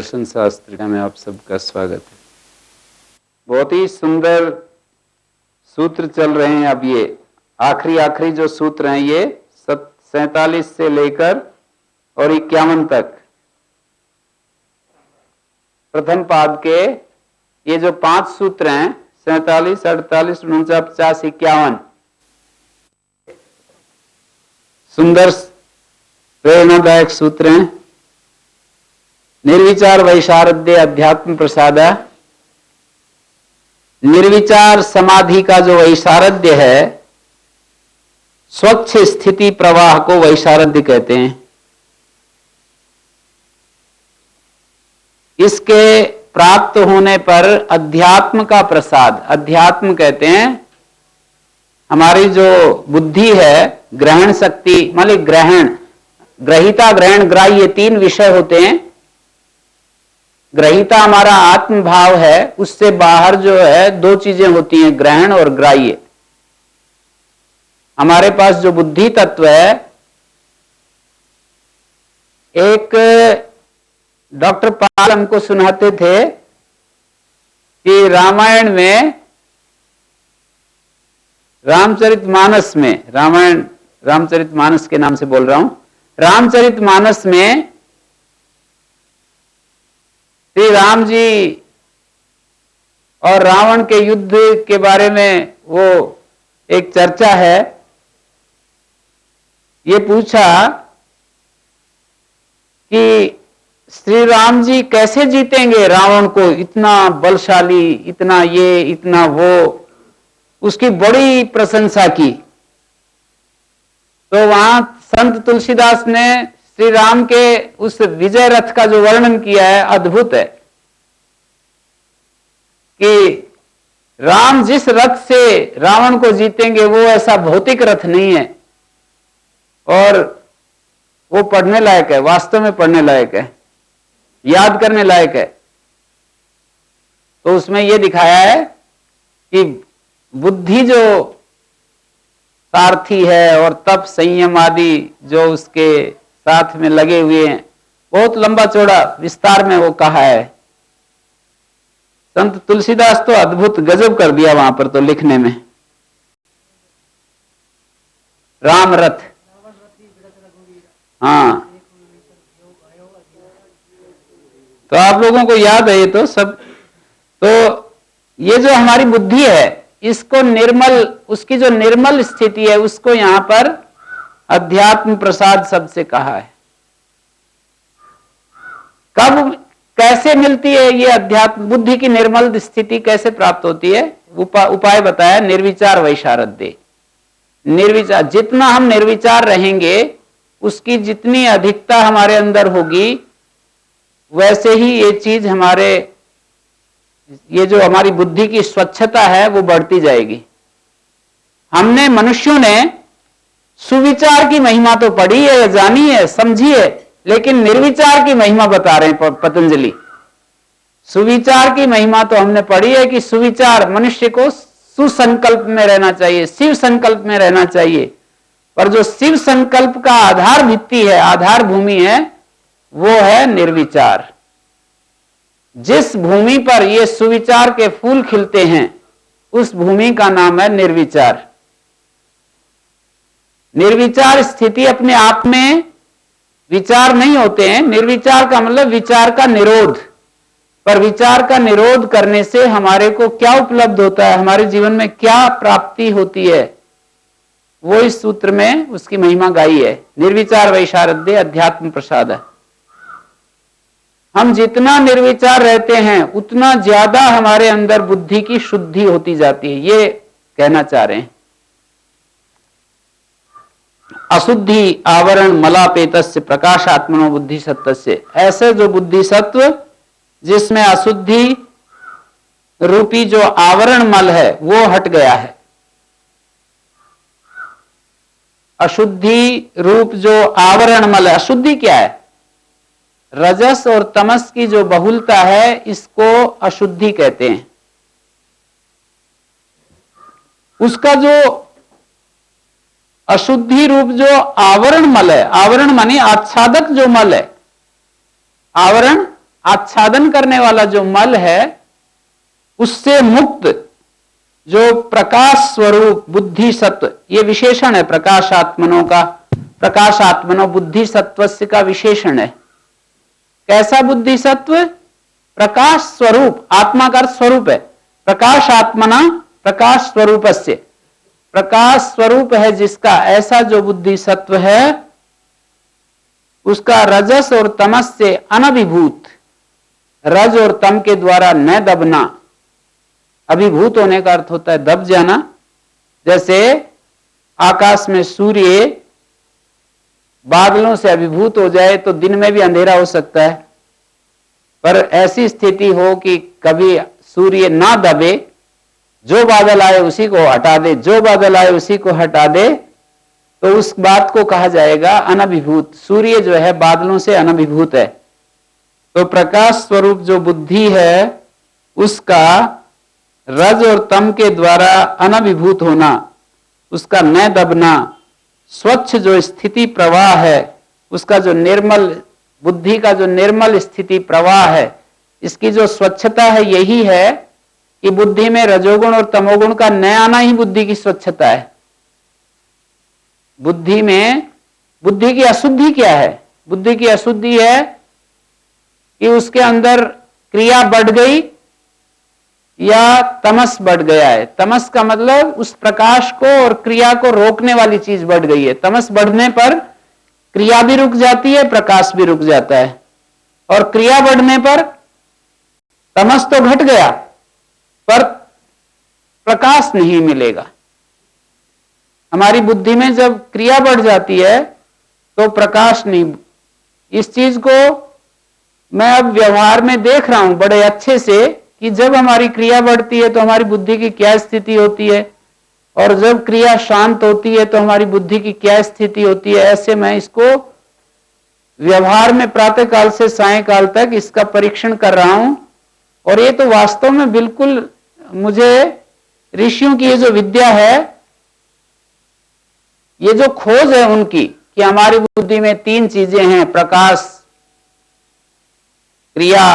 दर्शन शास्त्र में आप सबका स्वागत है। बहुत ही सुंदर सूत्र चल रहे हैं। अब ये आखिरी जो सूत्र हैं ये 47 से लेकर और 51 तक प्रथम पाद के ये जो 5 सूत्र हैं 47, 48, 49, 50, 51 सुंदर प्रेरणादायक सूत्र हैं। निर्विचार वैशारद्य अध्यात्म प्रसाद। निर्विचार समाधि का जो वैशारद्य है, स्वच्छ स्थिति प्रवाह को वैशारद्य कहते हैं। इसके प्राप्त होने पर अध्यात्म का प्रसाद, अध्यात्म कहते हैं हमारी जो बुद्धि है, ग्रहण शक्ति, मतलब ग्रहण, ग्रहिता, ग्रहण, ग्राह्य 3 विषय होते हैं। ग्रहिता हमारा आत्म भाव है, उससे बाहर जो है 2 चीजें होती हैं, ग्रहण और ग्राह्य। हमारे पास जो बुद्धि तत्व है, एक डॉक्टर पाल हमको सुनाते थे कि रामायण में, रामचरितमानस में, रामायण रामचरितमानस के नाम से बोल रहा हूं, रामचरितमानस में श्री राम जी और रावण के युद्ध के बारे में वो एक चर्चा है। ये पूछा कि श्री राम जी कैसे जीतेंगे रावण को, इतना बलशाली, इतना ये, इतना वो, उसकी बड़ी प्रशंसा की। तो वहां संत तुलसीदास ने श्री राम के उस विजय रथ का जो वर्णन किया है, अद्भुत है कि राम जिस रथ से रावण को जीतेंगे वो ऐसा भौतिक रथ नहीं है, और वो पढ़ने लायक है, वास्तव में पढ़ने लायक है, याद करने लायक है। तो उसमें यह दिखाया है कि बुद्धि जो सारथी है और तप, संयम आदि जो उसके साथ में लगे हुए हैं, बहुत लंबा चौड़ा विस्तार में वो कहा है। संत तुलसीदास तो अद्भुत गजब कर दिया वहां पर तो लिखने में। राम रथ, हाँ, तो आप लोगों को याद है ये तो सब। तो ये जो हमारी बुद्धि है, इसको निर्मल, उसकी जो निर्मल स्थिति है, उसको यहां पर अध्यात्म प्रसाद शब्द से कहा है। कब, कैसे मिलती है ये अध्यात्म, बुद्धि की निर्मल स्थिति कैसे प्राप्त होती है? उपाय बताया, निर्विचार वैशारद्य। निर्विचार, जितना हम निर्विचार रहेंगे, उसकी जितनी अधिकता हमारे अंदर होगी, वैसे ही ये चीज हमारे, ये जो हमारी बुद्धि की स्वच्छता है वो बढ़ती जाएगी। हमने, मनुष्यों ने सुविचार की महिमा तो पढ़ी है, जानी है, समझी है, लेकिन निर्विचार की महिमा बता रहे हैं पतंजलि। सुविचार की महिमा तो हमने पढ़ी है कि सुविचार, मनुष्य को सुसंकल्प में रहना चाहिए, शिव संकल्प में रहना चाहिए। पर जो शिव संकल्प का आधार भित्ति है, आधार भूमि है, वो है निर्विचार। जिस भूमि पर ये सुविचार के फूल खिलते हैं, उस भूमि का नाम है निर्विचार। निर्विचार स्थिति अपने आप में विचार नहीं होते हैं। निर्विचार का मतलब विचार का निरोध। पर विचार का निरोध करने से हमारे को क्या उपलब्ध होता है, हमारे जीवन में क्या प्राप्ति होती है, वो इस सूत्र में उसकी महिमा गाई है। निर्विचार वैशारद्य अध्यात्म प्रसाद। हम जितना निर्विचार रहते हैं, उतना ज्यादा हमारे अंदर बुद्धि की शुद्धि होती जाती है, ये कहना चाह रहे हैं। अशुद्धि आवरण मलापेतस्य प्रकाशात्मनो बुद्धि सत्तस्य। ऐसे जो बुद्धि सत्व जिसमें अशुद्धि रूपी जो आवरण मल है वो हट गया है। अशुद्धि रूप जो आवरण मल है, अशुद्धि क्या है? रजस और तमस की जो बहुलता है, इसको अशुद्धि कहते हैं। उसका जो अशुद्धि रूप जो आवरण मल है, आवरण माने आच्छादक जो मल है, आवरण आच्छादन करने वाला जो मल है उससे मुक्त जो प्रकाश स्वरूप बुद्धि सत्व, ये विशेषण है प्रकाशात्मनों का। प्रकाशात्मनो बुद्धि सत्वस्य का विशेषण है। कैसा बुद्धि सत्व? प्रकाश स्वरूप, आत्मा का स्वरूप है। प्रकाशात्मना प्रकाश स्वरूपस्य, प्रकाश स्वरूप है जिसका, ऐसा जो बुद्धि सत्व है उसका रजस और तमस से अनभिभूत, रज और तम के द्वारा न दबना। अभिभूत होने का अर्थ होता है दब जाना। जैसे आकाश में सूर्य बादलों से अभिभूत हो जाए तो दिन में भी अंधेरा हो सकता है, पर ऐसी स्थिति हो कि कभी सूर्य ना दबे, जो बादल आए उसी को हटा दे, जो बादल आए उसी को हटा दे, तो उस बात को कहा जाएगा अनभिभूत। सूर्य जो है बादलों से अनभिभूत है। तो प्रकाश स्वरूप जो बुद्धि है उसका रज और तम के द्वारा अनभिभूत होना, उसका न दबना, स्वच्छ जो स्थिति प्रवाह है उसका जो निर्मल, बुद्धि का जो निर्मल स्थिति प्रवाह है, इसकी जो स्वच्छता है यही है कि बुद्धि में रजोगुण और तमोगुण का न आना ही बुद्धि की स्वच्छता है। बुद्धि में, बुद्धि की अशुद्धि क्या है? बुद्धि की अशुद्धि है कि उसके अंदर क्रिया बढ़ गई या तमस बढ़ गया है। तमस का मतलब उस प्रकाश को और क्रिया को रोकने वाली चीज बढ़ गई है। तमस बढ़ने पर क्रिया भी रुक जाती है, प्रकाश भी रुक जाता है, और क्रिया बढ़ने पर तमस तो घट गया पर प्रकाश नहीं मिलेगा। हमारी बुद्धि में जब क्रिया बढ़ जाती है तो प्रकाश नहीं। इस चीज को मैं अब व्यवहार में देख रहा हूं बड़े अच्छे से कि जब हमारी क्रिया बढ़ती है तो हमारी बुद्धि की क्या स्थिति होती है, और जब क्रिया शांत होती है तो हमारी बुद्धि की क्या स्थिति होती है। ऐसे मैं इसको व्यवहार में प्रातः काल से सायंकाल तक इसका परीक्षण कर रहा हूं, और ये तो वास्तव में बिल्कुल मुझे ऋषियों की ये जो विद्या है, ये जो खोज है उनकी कि हमारी बुद्धि में तीन चीजें हैं, प्रकाश, क्रिया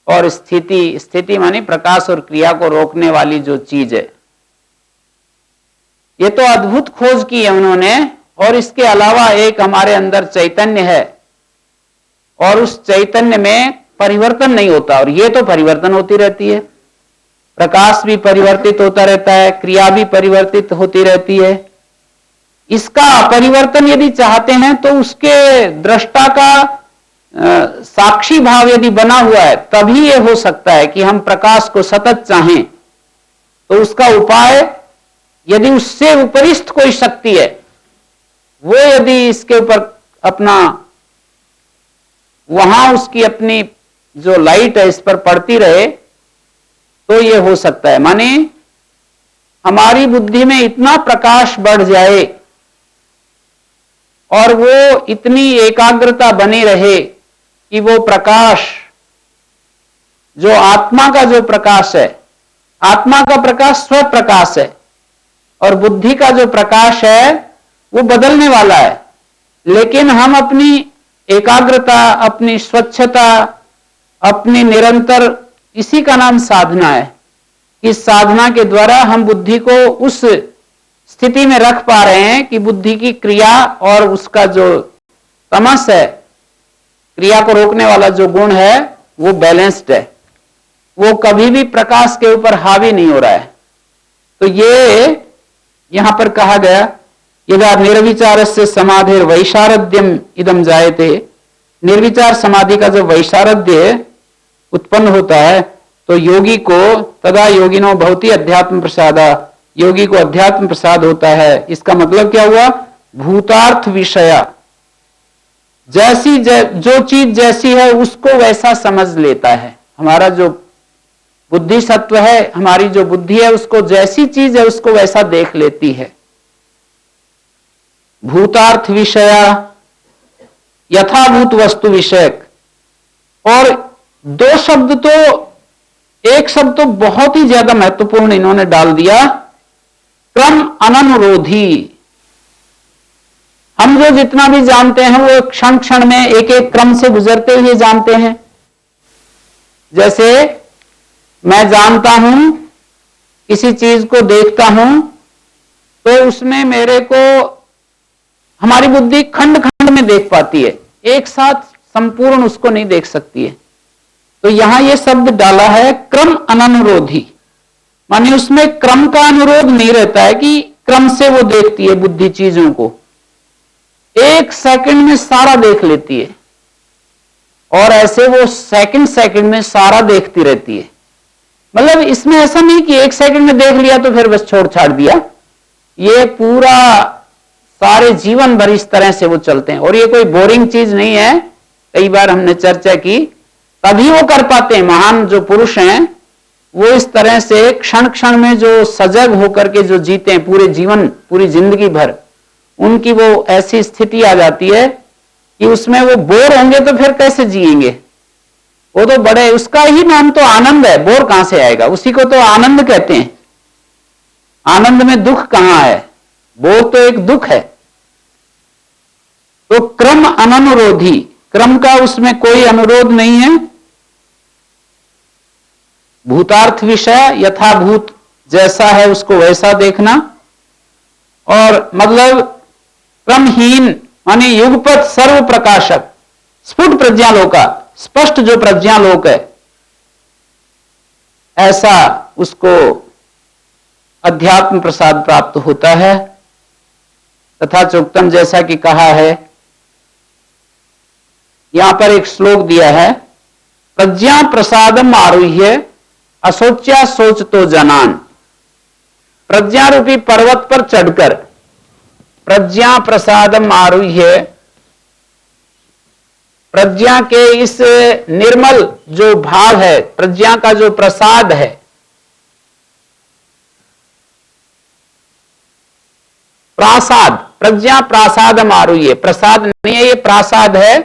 और स्थिति। स्थिति मानी प्रकाश और क्रिया को रोकने वाली जो चीज है, ये तो अद्भुत खोज की है उन्होंने। और इसके अलावा एक हमारे अंदर चैतन्य है, और उस चैतन्य में परिवर्तन नहीं होता, और ये तो परिवर्तन होती रहती है। प्रकाश भी परिवर्तित होता रहता है, क्रिया भी परिवर्तित होती रहती है। इसका परिवर्तन यदि चाहते हैं तो उसके दृष्टा का साक्षी भाव यदि बना हुआ है तभी ये हो सकता है कि हम प्रकाश को सतत चाहें। तो उसका उपाय, यदि उससे उपरिष्ठ कोई शक्ति है वो यदि इसके ऊपर अपना, वहां उसकी अपनी जो लाइट है इस पर पड़ती रहे तो ये हो सकता है। माने हमारी बुद्धि में इतना प्रकाश बढ़ जाए और वो इतनी एकाग्रता बनी रहे कि वो प्रकाश जो आत्मा का जो प्रकाश है, आत्मा का प्रकाश स्व प्रकाश है, और बुद्धि का जो प्रकाश है वो बदलने वाला है। लेकिन हम अपनी एकाग्रता, अपनी स्वच्छता, अपनी निरंतर, इसी का नाम साधना है। इस साधना के द्वारा हम बुद्धि को उस स्थिति में रख पा रहे हैं कि बुद्धि की क्रिया और उसका जो तमस है, क्रिया को रोकने वाला जो गुण है वो बैलेंस्ड है, वो कभी भी प्रकाश के ऊपर हावी नहीं हो रहा है। तो ये यहां पर कहा गया, यदा निर्विचारस्य समाधिर वैशारद्यम इदम जायते। निर्विचार समाधि का जो वैशारद्य उत्पन्न होता है तो योगी को तदा योगिनो भवति अध्यात्म प्रसादा, योगी को अध्यात्म प्रसाद होता है। इसका मतलब क्या हुआ? भूतार्थ विषया, जैसी जो चीज जैसी है उसको वैसा समझ लेता है। हमारा जो बुद्धि सत्व है, हमारी जो बुद्धि है, उसको जैसी चीज है उसको वैसा देख लेती है। भूतार्थ विषया यथाभूत वस्तु विषयक। और दो शब्द तो, एक शब्द तो बहुत ही ज्यादा महत्वपूर्ण इन्होंने डाल दिया, क्रम अननुरोधी। हम जो जितना भी जानते हैं वो क्षण क्षण में एक एक क्रम से गुजरते हुए जानते हैं। जैसे मैं जानता हूं, किसी चीज को देखता हूं, तो उसमें मेरे को हमारी बुद्धि खंड खंड में देख पाती है, एक साथ संपूर्ण उसको नहीं देख सकती है। तो यहां यह शब्द डाला है क्रम अननुरोधी, माने उसमें क्रम का अनुरोध नहीं रहता है कि क्रम से वो देखती है बुद्धि चीजों को, एक सेकंड में सारा देख लेती है और ऐसे वो सेकंड सेकंड में सारा देखती रहती है। मतलब इसमें ऐसा नहीं कि एक सेकंड में देख लिया तो फिर बस छोड़ छाड़ दिया, ये पूरा सारे जीवन भर इस तरह से वो चलते हैं। और ये कोई बोरिंग चीज नहीं है, कई बार हमने चर्चा की, तभी वो कर पाते हैं। महान जो पुरुष हैं वो इस तरह से क्षण क्षण में जो सजग होकर के जो जीते हैं पूरे जीवन, पूरी जिंदगी भर, उनकी वो ऐसी स्थिति आ जाती है कि उसमें वो बोर होंगे तो फिर कैसे जिएंगे। वो तो बड़े, उसका ही नाम तो आनंद है, बोर कहां से आएगा, उसी को तो आनंद कहते हैं। आनंद में दुख कहां है, बोर तो एक दुख है। तो क्रम अननुरोधी, क्रम का उसमें कोई अनुरोध नहीं है। भूतार्थ विषय यथाभूत, जैसा है उसको वैसा देखना। और मतलब क्रमहीन माने युगपत सर्व प्रकाशक, स्फुट प्रज्ञालोका, स्पष्ट जो प्रज्ञालोक है, ऐसा उसको अध्यात्म प्रसाद प्राप्त होता है। तथा चोक्तम, जैसा कि कहा है, यहां पर एक श्लोक दिया है, प्रज्ञा प्रसादम आरुह्य असोच्या सोच तो जनान। प्रज्ञा रूपी पर्वत पर चढ़कर प्रज्ञा प्रसादम आरुह्य, प्रज्ञा के इस निर्मल जो भाव है, प्रज्ञा का जो प्रसाद है, प्रासाद, प्रज्ञा प्रसादम आरुह्य, प्रसाद नहीं है ये प्रासाद है।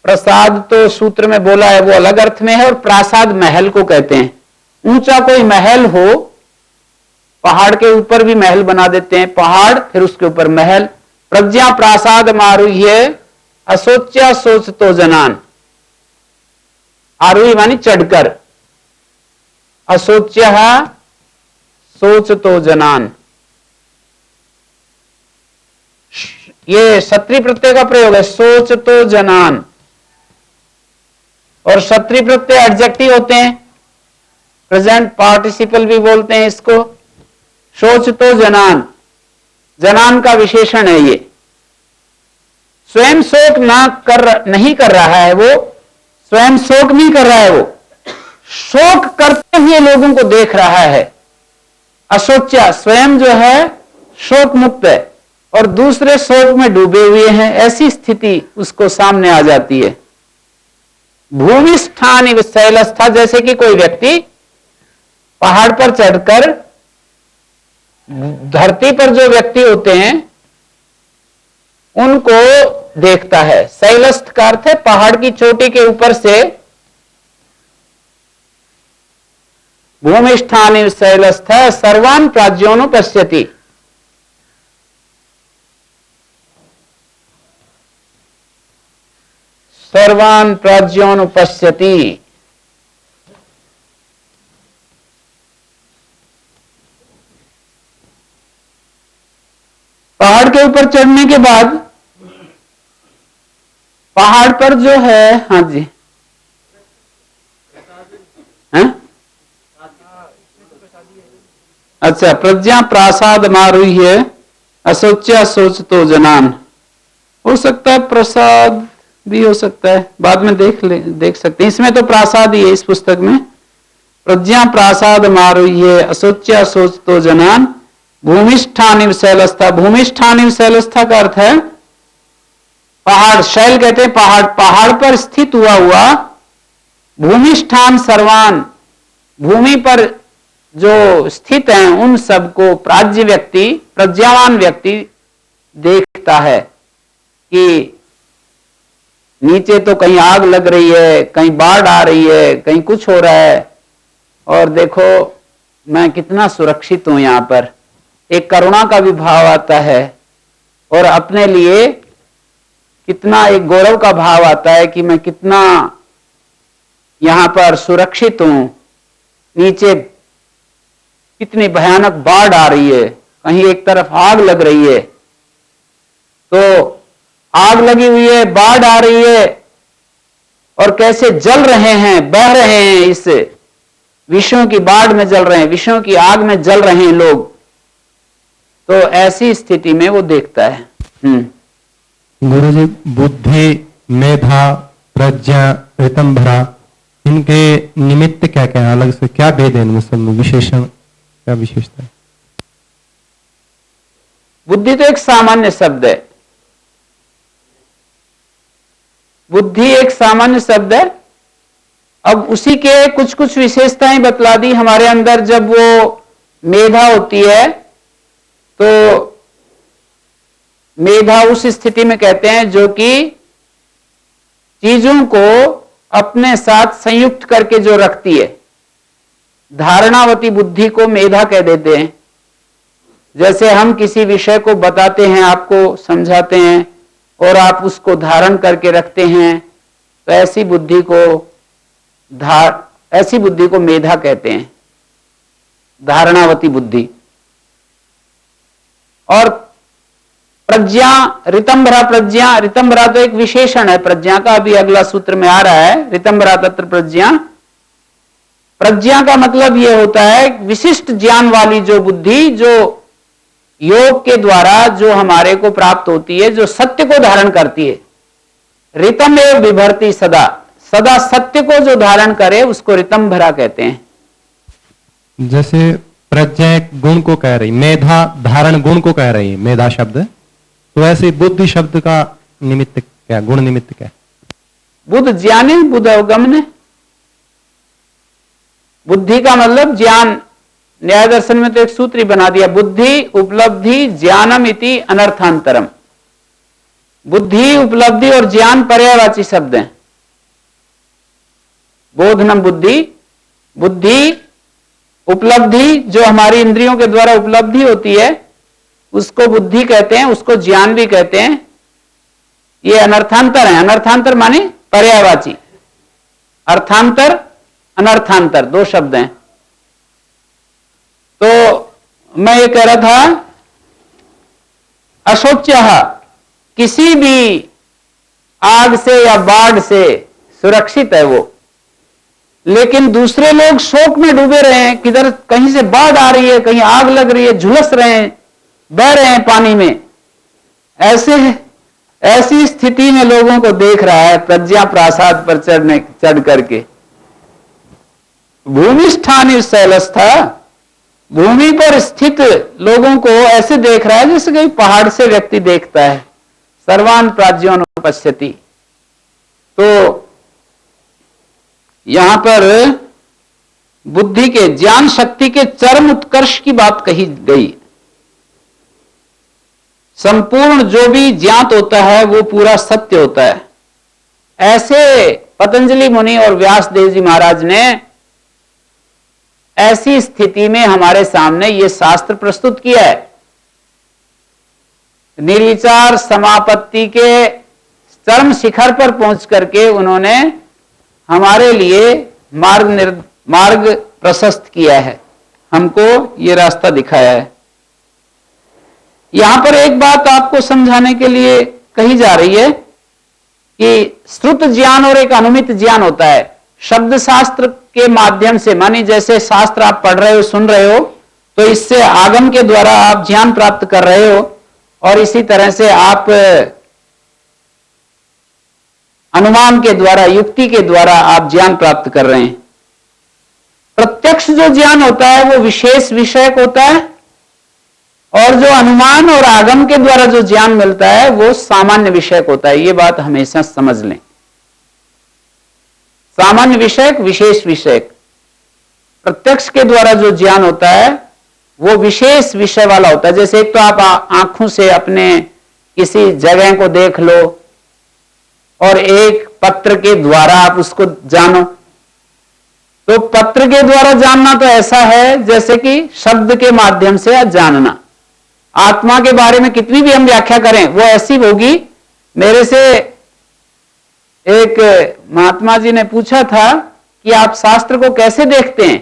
प्रसाद तो सूत्र में बोला है वो अलग अर्थ में है, और प्रासाद महल को कहते हैं। ऊंचा कोई महल हो, पहाड़ के ऊपर भी महल बना देते हैं, पहाड़ फिर उसके ऊपर महल। प्रज्ञा प्रासाद आरुह्य असोच्या सोच तो जनान, आरुह्य मानी चढ़कर, असोच्या सोच तो जनान, ये क्षत्रिय प्रत्यय का प्रयोग है, सोच तो जनान। और क्षत्रिय प्रत्यय एडजेक्टिव होते हैं, प्रेजेंट पार्टिसिपल भी बोलते हैं इसको। सोच तो जनान, जनान का विशेषण है ये। स्वयं शोक नहीं कर रहा है वो, स्वयं शोक नहीं कर रहा है वो, शोक करते हुए लोगों को देख रहा है। असोच्या, स्वयं जो है शोक मुक्त है और दूसरे शोक में डूबे हुए हैं, ऐसी स्थिति उसको सामने आ जाती है। भूमिष्ठान शैलस्था, जैसे कि कोई व्यक्ति पहाड़ पर चढ़कर, धरती पर जो व्यक्ति होते हैं उनको देखता है। शैलस्थ का अर्थ है पहाड़ की चोटी के ऊपर से। भूमिष्ठान शैलस्थ सर्वान प्राज्योनु पश्यति, सर्वान प्राज्योनु पश्यति। पहाड़ के ऊपर चढ़ने के बाद पहाड़ पर जो है, हाँ जी, है? अच्छा, प्रज्ञा प्रासाद मारुह्य असोच्या सोच तो जनान, हो सकता है प्रसाद भी हो सकता है, बाद में देख सकते हैं। इसमें तो प्रासाद ही है इस पुस्तक में। प्रज्ञा प्रासाद मारुह्य असोच्या सोच तो जनान, भूमिष्ठानिव शैलस्था। भूमिष्ठानिव शैलस्था का अर्थ है पहाड़, शैल कहते हैं पहाड़, पहाड़ पर स्थित हुआ भूमिष्ठान सर्वान, भूमि पर जो स्थित हैं उन सबको प्राज्य व्यक्ति, प्रज्ञावान व्यक्ति देखता है कि नीचे तो कहीं आग लग रही है, कहीं बाढ़ आ रही है, कहीं कुछ हो रहा है, और देखो मैं कितना सुरक्षित हूं यहां पर। एक करुणा का भी भाव आता है और अपने लिए कितना एक गौरव का भाव आता है कि मैं कितना यहां पर सुरक्षित हूं, नीचे कितनी भयानक बाढ़ आ रही है, कहीं एक तरफ आग लग रही है, तो आग लगी हुई है, बाढ़ आ रही है और कैसे जल रहे हैं, बह रहे हैं, इस विषयों की बाढ़ में जल रहे हैं, विषयों की आग में जल रहे हैं लोग, तो ऐसी स्थिति में वो देखता है। गुरुजी, बुद्धि, मेधा, प्रज्ञा, ऋतंभरा, इनके निमित्त क्या क्या है, अलग से क्या भेद है इनमें सब में, विशेषण क्या विशेषता है? बुद्धि तो एक सामान्य शब्द है, बुद्धि एक सामान्य शब्द है। अब उसी के कुछ कुछ विशेषताएं बतला दी हमारे अंदर। जब वो मेधा होती है तो मेधा उस स्थिति में कहते हैं जो कि चीजों को अपने साथ संयुक्त करके जो रखती है। धारणावती बुद्धि को मेधा कह देते हैं। जैसे हम किसी विषय को बताते हैं, आपको समझाते हैं और आप उसको धारण करके रखते हैं, तो ऐसी बुद्धि को मेधा कहते हैं, धारणावती बुद्धि। और प्रज्ञा, ऋतंभरा प्रज्ञा, ऋतंभरा तो एक विशेषण है प्रज्ञा का, अभी अगला सूत्र में आ रहा है, ऋतंभरा तत्र प्रज्ञा। प्रज्ञा का मतलब यह होता है विशिष्ट ज्ञान वाली जो बुद्धि, जो योग के द्वारा जो हमारे को प्राप्त होती है, जो सत्य को धारण करती है। ऋतम एव बिभर्ति सदा, सदा सत्य को जो धारण करे उसको ऋतंभरा कहते हैं। जैसे प्रज्ञा एक गुण को कह रही, मेधा धारण गुण को कह रही है, मेधा शब्द, तो ऐसे बुद्धि शब्द का निमित्त क्या, गुण निमित्त क्या? बुद्ध ज्ञाने, बुद्ध अवगमने। बुद्धि का मतलब ज्ञान। न्याय दर्शन में तो एक सूत्र ही बना दिया, बुद्धि उपलब्धि ज्ञानम इति अनर्थांतरम। बुद्धि, उपलब्धि और ज्ञान पर्यायवाची शब्द हैं। बोधनम बुद्धि, बुद्धि उपलब्धि जो हमारी इंद्रियों के द्वारा उपलब्धि होती है उसको बुद्धि कहते हैं, उसको ज्ञान भी कहते हैं। ये अनर्थांतर है। अनर्थांतर माने पर्यायवाची, अर्थांतर अनर्थांतर दो शब्द हैं। तो मैं ये कह रहा था, अशोच्यः, किसी भी आग से या बाढ़ से सुरक्षित है वो, लेकिन दूसरे लोग शोक में डूबे रहे हैं, किधर कहीं से बाढ़ आ रही है, कहीं आग लग रही है, झुलस रहे हैं, बह रहे हैं पानी में। ऐसी स्थिति में लोगों को देख रहा है प्रज्ञा प्रासाद पर चढ़ करके। भूमिष्ठानि शैलस्था, भूमि पर स्थित लोगों को ऐसे देख रहा है जैसे कहीं पहाड़ से व्यक्ति देखता है। सर्वान प्राज्ञोन पश्यति। तो यहां पर बुद्धि के, ज्ञान शक्ति के चरम उत्कर्ष की बात कही गई। संपूर्ण जो भी ज्ञात होता है वो पूरा सत्य होता है। ऐसे पतंजलि मुनि और व्यास देव जी महाराज ने ऐसी स्थिति में हमारे सामने ये शास्त्र प्रस्तुत किया है। निर्विचार समापत्ति के चरम शिखर पर पहुंच करके उन्होंने हमारे लिए मार्ग प्रशस्त किया है, हमको ये रास्ता दिखाया है। यहां पर एक बात आपको समझाने के लिए कही जा रही है कि श्रुत ज्ञान और एक अनुमित ज्ञान होता है। शब्द शास्त्र के माध्यम से, मानी जैसे शास्त्र आप पढ़ रहे हो, सुन रहे हो, तो इससे आगम के द्वारा आप ज्ञान प्राप्त कर रहे हो, और इसी तरह से आप अनुमान के द्वारा, युक्ति के द्वारा आप ज्ञान प्राप्त कर रहे हैं। प्रत्यक्ष जो ज्ञान होता है वो विशेष विषयक होता है, और जो अनुमान और आगम के द्वारा जो ज्ञान मिलता है वो सामान्य विषयक होता है। ये बात हमेशा समझ लें। सामान्य विषयक, विशेष विषयक। प्रत्यक्ष के द्वारा जो ज्ञान होता है वो विशेष विषय वाला होता है। जैसे एक तो आप आंखों से अपने किसी जगह को देख लो, और एक पत्र के द्वारा आप उसको जानो। तो पत्र के द्वारा जानना तो ऐसा है जैसे कि शब्द के माध्यम से जानना। आत्मा के बारे में कितनी भी हम व्याख्या करें वो ऐसी होगी। मेरे से एक महात्मा जी ने पूछा था कि आप शास्त्र को कैसे देखते हैं,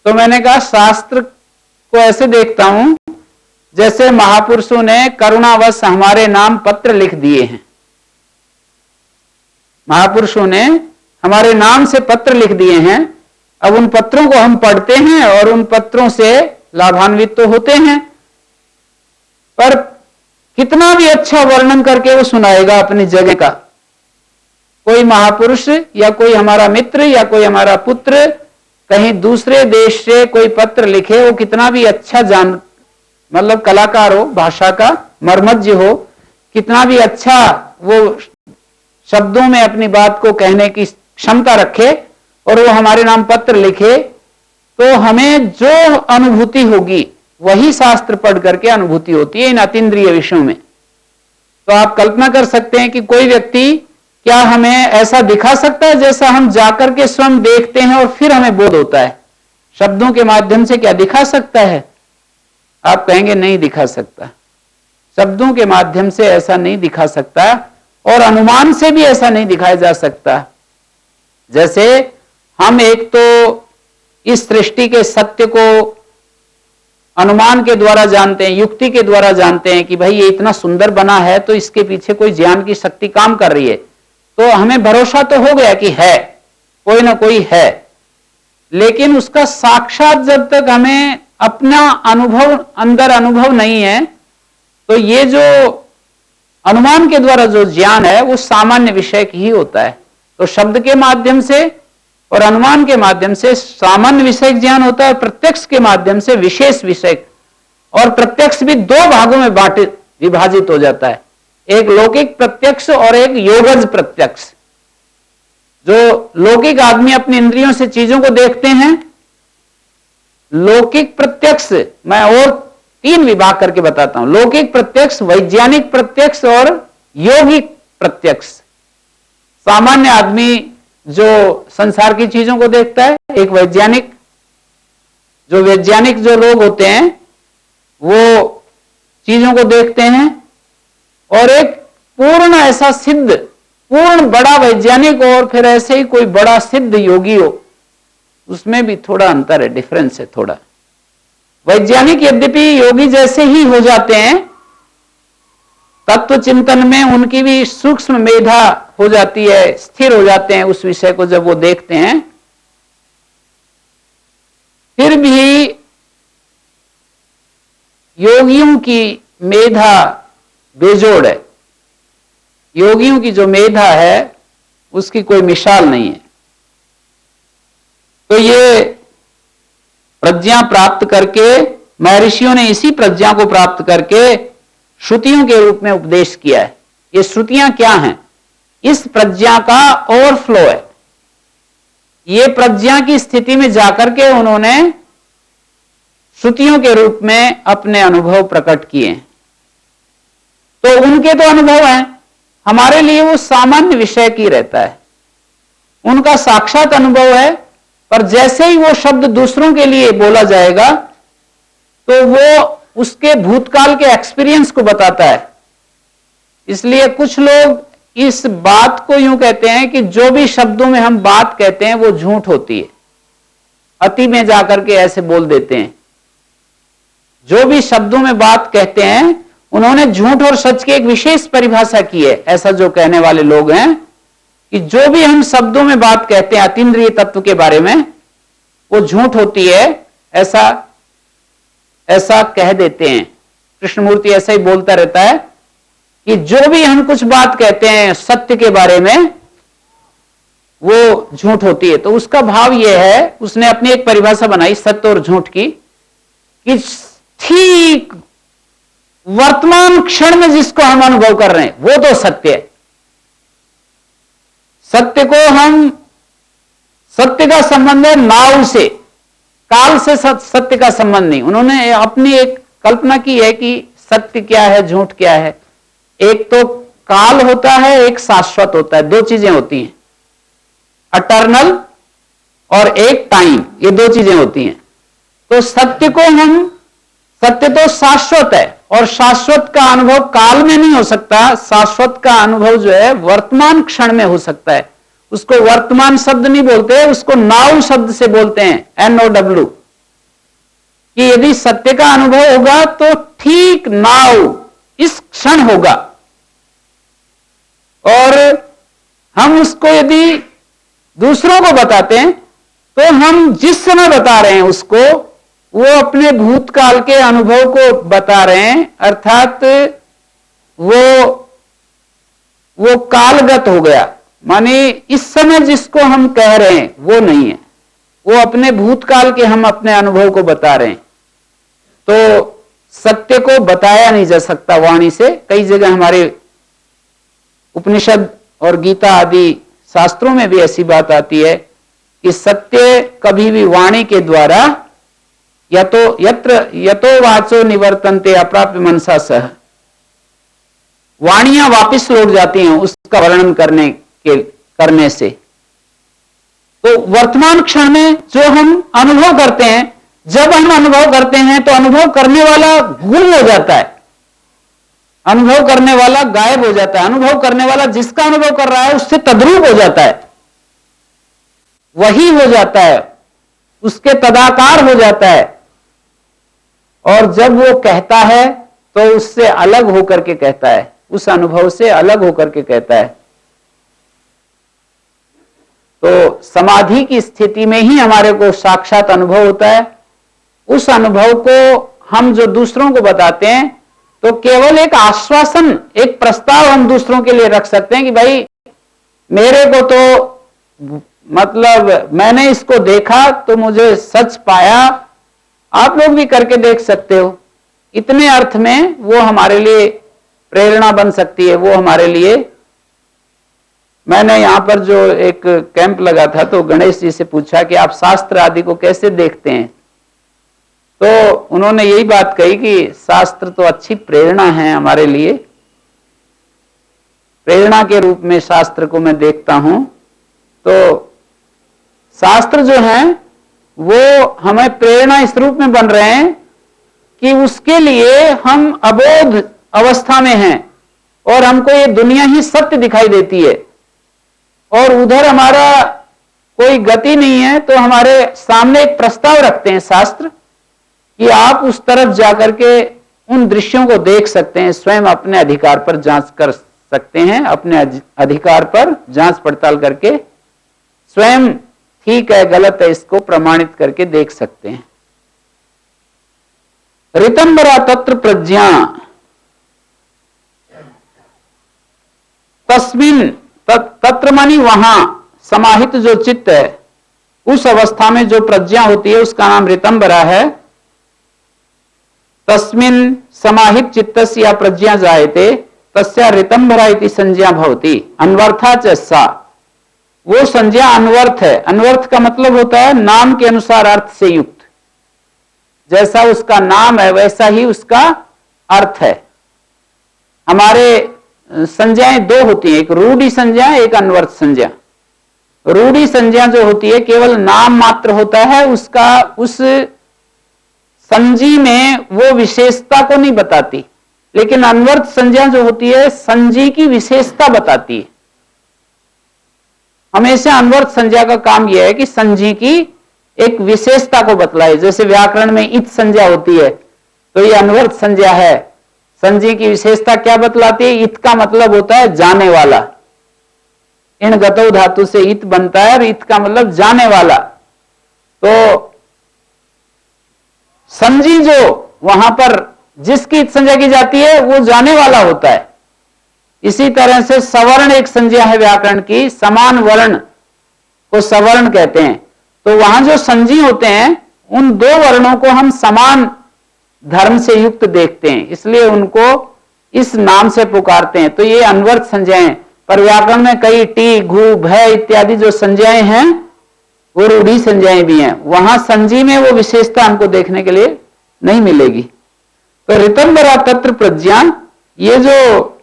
तो मैंने कहा शास्त्र को ऐसे देखता हूं जैसे महापुरुषों ने करुणावश हमारे नाम पत्र लिख दिए हैं। महापुरुषों ने हमारे नाम से पत्र लिख दिए हैं। अब उन पत्रों को हम पढ़ते हैं और उन पत्रों से लाभान्वित तो होते हैं, पर कितना भी अच्छा वर्णन करके वो सुनाएगा अपनी जगह का। कोई महापुरुष या कोई हमारा मित्र या कोई हमारा पुत्र कहीं दूसरे देश से कोई पत्र लिखे, वो कितना भी अच्छा मतलब कलाकार हो, भाषा का मर्मज्ञ हो, कितना भी अच्छा वो शब्दों में अपनी बात को कहने की क्षमता रखे, और वो हमारे नाम पत्र लिखे, तो हमें जो अनुभूति होगी वही शास्त्र पढ़ करके अनुभूति होती है इन अतीन्द्रिय विषयों में। तो आप कल्पना कर सकते हैं कि कोई व्यक्ति क्या हमें ऐसा दिखा सकता है जैसा हम जाकर के स्वयं देखते हैं और फिर हमें बोध होता है? शब्दों के माध्यम से क्या दिखा सकता है? आप कहेंगे नहीं दिखा सकता। शब्दों के माध्यम से ऐसा नहीं दिखा सकता, और अनुमान से भी ऐसा नहीं दिखाया जा सकता। जैसे हम एक तो इस सृष्टि के सत्य को अनुमान के द्वारा जानते हैं, युक्ति के द्वारा जानते हैं कि भाई ये इतना सुंदर बना है तो इसके पीछे कोई ज्ञान की शक्ति काम कर रही है, तो हमें भरोसा तो हो गया कि है, कोई ना कोई है। लेकिन उसका साक्षात जब तक हमें अपना अनुभव अंदर अनुभव नहीं है, तो ये जो अनुमान के द्वारा जो ज्ञान है वो सामान्य विषय ही होता है। तो शब्द के माध्यम से और अनुमान के माध्यम से सामान्य विषय ज्ञान होता है, प्रत्यक्ष के माध्यम से विशेष विषय। और प्रत्यक्ष भी दो भागों में विभाजित हो जाता है, एक लौकिक प्रत्यक्ष और एक योगज प्रत्यक्ष। जो लौकिक आदमी अपनी इंद्रियों से चीजों को देखते हैं, लौकिक प्रत्यक्ष मैं और 3 विभाग करके बताता हूं, लौकिक प्रत्यक्ष, वैज्ञानिक प्रत्यक्ष और यौगिक प्रत्यक्ष। सामान्य आदमी जो संसार की चीजों को देखता है, एक वैज्ञानिक, जो वैज्ञानिक जो लोग होते हैं वो चीजों को देखते हैं, और एक पूर्ण ऐसा सिद्ध, पूर्ण बड़ा वैज्ञानिक और फिर ऐसे ही कोई बड़ा सिद्ध योगी हो, उसमें भी थोड़ा अंतर है, डिफरेंस है थोड़ा। वैज्ञानिक यद्यपि योगी जैसे ही हो जाते हैं, तत्व चिंतन में उनकी भी सूक्ष्म मेधा हो जाती है, स्थिर हो जाते हैं उस विषय को जब वो देखते हैं, फिर भी योगियों की मेधा बेजोड़ है। योगियों की जो मेधा है उसकी कोई मिसाल नहीं है। तो ये प्रज्ञा प्राप्त करके महर्षियों ने इसी प्रज्ञा को प्राप्त करके श्रुतियों के रूप में उपदेश किया है। ये श्रुतियां क्या हैं? इस प्रज्ञा का ओवरफ्लो है। ये प्रज्ञा की स्थिति में जाकर के उन्होंने श्रुतियों के रूप में अपने अनुभव प्रकट किए। तो उनके तो अनुभव हैं, हमारे लिए वो सामान्य विषय की रहता है। उनका साक्षात अनुभव है, पर जैसे ही वो शब्द दूसरों के लिए बोला जाएगा तो वो उसके भूतकाल के एक्सपीरियंस को बताता है। इसलिए कुछ लोग इस बात को यूं कहते हैं कि जो भी शब्दों में हम बात कहते हैं वो झूठ होती है, अति में जाकर के ऐसे बोल देते हैं। जो भी शब्दों में बात कहते हैं उन्होंने झूठ और सच की एक विशेष परिभाषा की है। ऐसा जो कहने वाले लोग हैं कि जो भी हम शब्दों में बात कहते हैं अतीन्द्रिय तत्व के बारे में, वो झूठ होती है, ऐसा कह देते हैं। कृष्णमूर्ति ऐसा ही बोलता रहता है कि जो भी हम कुछ बात कहते हैं सत्य के बारे में वो झूठ होती है। तो उसका भाव यह है, उसने अपनी एक परिभाषा बनाई सत्य और झूठ की, कि ठीक वर्तमान क्षण में जिसको हम अनुभव कर रहे हैं वो तो सत्य है। सत्य को हम, सत्य का संबंध है नाव से, काल से सत्य का संबंध नहीं। उन्होंने अपनी एक कल्पना की है कि सत्य क्या है, झूठ क्या है। एक तो काल होता है, एक शाश्वत होता है, दो चीजें होती हैं, अटर्नल और एक टाइम, ये दो चीजें होती हैं। तो सत्य को हम, सत्य तो शाश्वत है और शाश्वत का अनुभव काल में नहीं हो सकता, शाश्वत का अनुभव जो है वर्तमान क्षण में हो सकता है। उसको वर्तमान शब्द नहीं बोलते, उसको नाउ शब्द से बोलते हैं, NOW, कि यदि सत्य का अनुभव होगा तो ठीक नाउ, इस क्षण होगा। और हम उसको यदि दूसरों को बताते हैं तो हम जिस समय बता रहे हैं उसको, वो अपने भूतकाल के अनुभव को बता रहे हैं, अर्थात वो कालगत हो गया, माने इस समय जिसको हम कह रहे हैं वो नहीं है, वो अपने भूतकाल के हम अपने अनुभव को बता रहे हैं। तो सत्य को बताया नहीं जा सकता वाणी से। कई जगह हमारे उपनिषद और गीता आदि शास्त्रों में भी ऐसी बात आती है कि सत्य कभी भी वाणी के द्वारा यतो वाचो निवर्तन्ते अप्राप्य मनसा सह, वाणियां वापिस लौट जाती हैं उसका वर्णन करने से। तो वर्तमान क्षण में जो हम अनुभव करते हैं, जब हम अनुभव करते हैं तो अनुभव करने वाला गुम हो जाता है, अनुभव करने वाला गायब हो जाता है, अनुभव करने वाला जिसका अनुभव कर रहा है उससे तद्रूप हो जाता है, वही हो जाता है, उसके तदाकार हो जाता है। और जब वो कहता है तो उससे अलग होकर के कहता है, उस अनुभव से अलग होकर के कहता है। तो समाधि की स्थिति में ही हमारे को साक्षात अनुभव होता है। उस अनुभव को हम जो दूसरों को बताते हैं तो केवल एक आश्वासन, एक प्रस्ताव हम दूसरों के लिए रख सकते हैं कि भाई मेरे को तो मतलब मैंने इसको देखा तो मुझे सच पाया, आप लोग भी करके देख सकते हो। इतने अर्थ में वो हमारे लिए प्रेरणा बन सकती है। वो हमारे लिए, मैंने यहां पर जो एक कैंप लगा था तो गणेश जी से पूछा कि आप शास्त्र आदि को कैसे देखते हैं, तो उन्होंने यही बात कही कि शास्त्र तो अच्छी प्रेरणा है हमारे लिए, प्रेरणा के रूप में शास्त्र को मैं देखता हूं। तो शास्त्र जो है वो हमें प्रेरणा इस रूप में बन रहे हैं कि उसके लिए हम अबोध अवस्था में हैं और हमको ये दुनिया ही सत्य दिखाई देती है और उधर हमारा कोई गति नहीं है, तो हमारे सामने एक प्रस्ताव रखते हैं शास्त्र कि आप उस तरफ जाकर के उन दृश्यों को देख सकते हैं, स्वयं अपने अधिकार पर जांच कर सकते हैं, अपने अधिकार पर जांच पड़ताल करके स्वयं ठीक है गलत है इसको प्रमाणित करके देख सकते हैं। ऋतंबरा तत्र प्रज्ञा तस्मिन, तत्र मानी वहां, समाहित जो चित्त है उस अवस्था में जो प्रज्ञा होती है उसका नाम ऋतंबरा है। तस्मिन समाहित चित्तस्य या प्रज्ञा जायते तस्या ऋतंबरा इति संज्ञा भवति अन्वर्था च सा। वो संज्ञा अनवर्थ है। अनवर्थ का मतलब होता है नाम के अनुसार अर्थ से युक्त, जैसा उसका नाम है वैसा ही उसका अर्थ है। हमारे संज्ञाएं दो होती हैं, एक रूढ़ी संज्ञा, एक अनवर्थ संज्ञा। रूढ़ी संज्ञा जो होती है केवल नाम मात्र होता है, उसका उस संजी में वो विशेषता को नहीं बताती, लेकिन अनवर्थ संज्ञा जो होती है संजी की विशेषता बताती है। हमेशा अनवर्थ संज्ञा का काम यह है कि संजी की एक विशेषता को बतलाए। जैसे व्याकरण में इत संज्ञा होती है तो ये अनवर्थ संज्ञा है। संजी की विशेषता क्या बतलाती है? इत का मतलब होता है जाने वाला। इन गतौ धातु से इत बनता है और इत का मतलब जाने वाला। तो संजी जो वहां पर जिसकी इत संज्ञा की जाती है वो जाने वाला होता है। इसी तरह से सवर्ण एक संज्ञा है व्याकरण की, समान वर्ण को सवर्ण कहते हैं। तो वहां जो संजी होते हैं उन दो वर्णों को हम समान धर्म से युक्त देखते हैं, इसलिए उनको इस नाम से पुकारते हैं। तो ये अनवर्थ संज्ञाएं, पर व्याकरण में कई टी, घु, भय इत्यादि जो संज्ञाएं हैं वो रूढ़ी संज्ञाएं भी हैं। वहां संजी में वो विशेषता हमको देखने के लिए नहीं मिलेगी। तो ऋतंबरा तत्र प्रज्ञा, ये जो